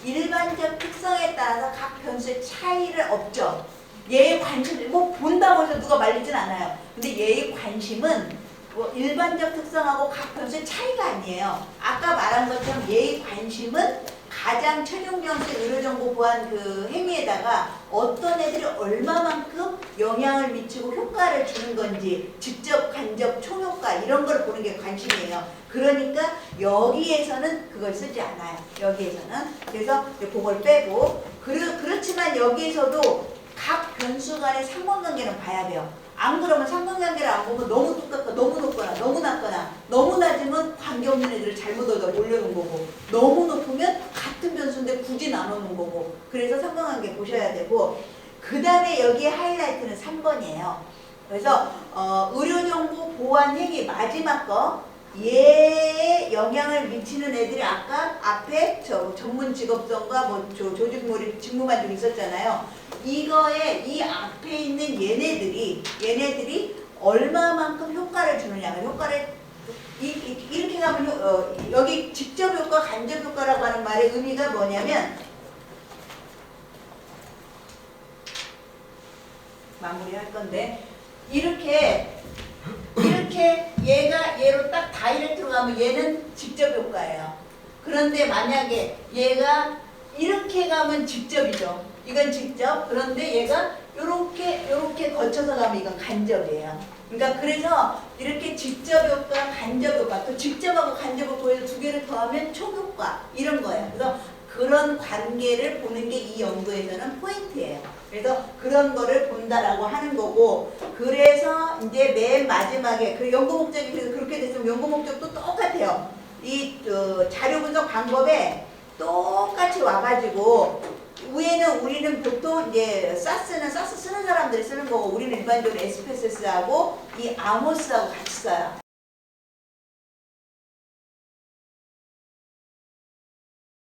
A: 일반적 특성에 따라서 각 변수의 차이를 없죠. 얘의 관심, 뭐 본다고 해서 누가 말리진 않아요. 근데 얘의 관심은 뭐 일반적 특성하고 각 변수의 차이가 아니에요. 아까 말한 것처럼 얘의 관심은 가장 최종경수의 의료정보 보안 그 행위에다가 어떤 애들이 얼마만큼 영향을 미치고 효과를 주는 건지, 직접, 간접, 총효과 이런 걸 보는 게 관심이에요. 그러니까 여기에서는 그걸 쓰지 않아요. 여기에서는. 그래서 그걸 빼고, 그렇지만 여기에서도 각 변수 간의 상관관계는 봐야 돼요. 안 그러면 상관관계를 안 보면 너무 똑같거나 너무 높거나 너무 낮거나, 너무 낮으면 관계없는 애들을 잘못 얻어 몰려놓은 거고, 너무 높으면 같은 변수인데 굳이 나눠놓은 거고, 그래서 상관관계 보셔야 되고, 그 다음에 여기에 하이라이트는 3번이에요. 그래서 의료정보 보안 행위 마지막 거, 얘에 영향을 미치는 애들이 아까 앞에 전문 직업성과 뭐 조직몰입, 직무만족 있었잖아요. 이거에 이 앞에 있는 얘네들이 얼마만큼 효과를 주느냐. 효과를 이렇게 가면 여기 직접 효과, 간접 효과라고 하는 말의 의미가 뭐냐면, 마무리할 건데, 이렇게 얘가 얘로 딱 다이렉트로 가면 얘는 직접 효과예요. 그런데 만약에 얘가 이렇게 가면 직접이죠. 이건 직접. 그런데 얘가 요렇게 거쳐서 가면 이건 간접이에요. 그러니까 그래서 이렇게 직접 효과, 간접 효과, 또 직접하고 간접 효과에서 2개를 더하면 총효과 이런 거예요. 그래서 그런 관계를 보는 게 이 연구에서는 포인트예요. 그래서 그런 거를 본다라고 하는 거고, 그래서 이제 맨 마지막에 그 연구 목적이 그렇게 됐으면 연구 목적도 똑같아요. 이 자료 분석 방법에 똑같이 와가지고, 위에는 우리는 보통 이제 사스 쓰는 사람들이 쓰는 거고, 우리는 일반적으로 에스페스하고 이 아모스하고 같이 써요.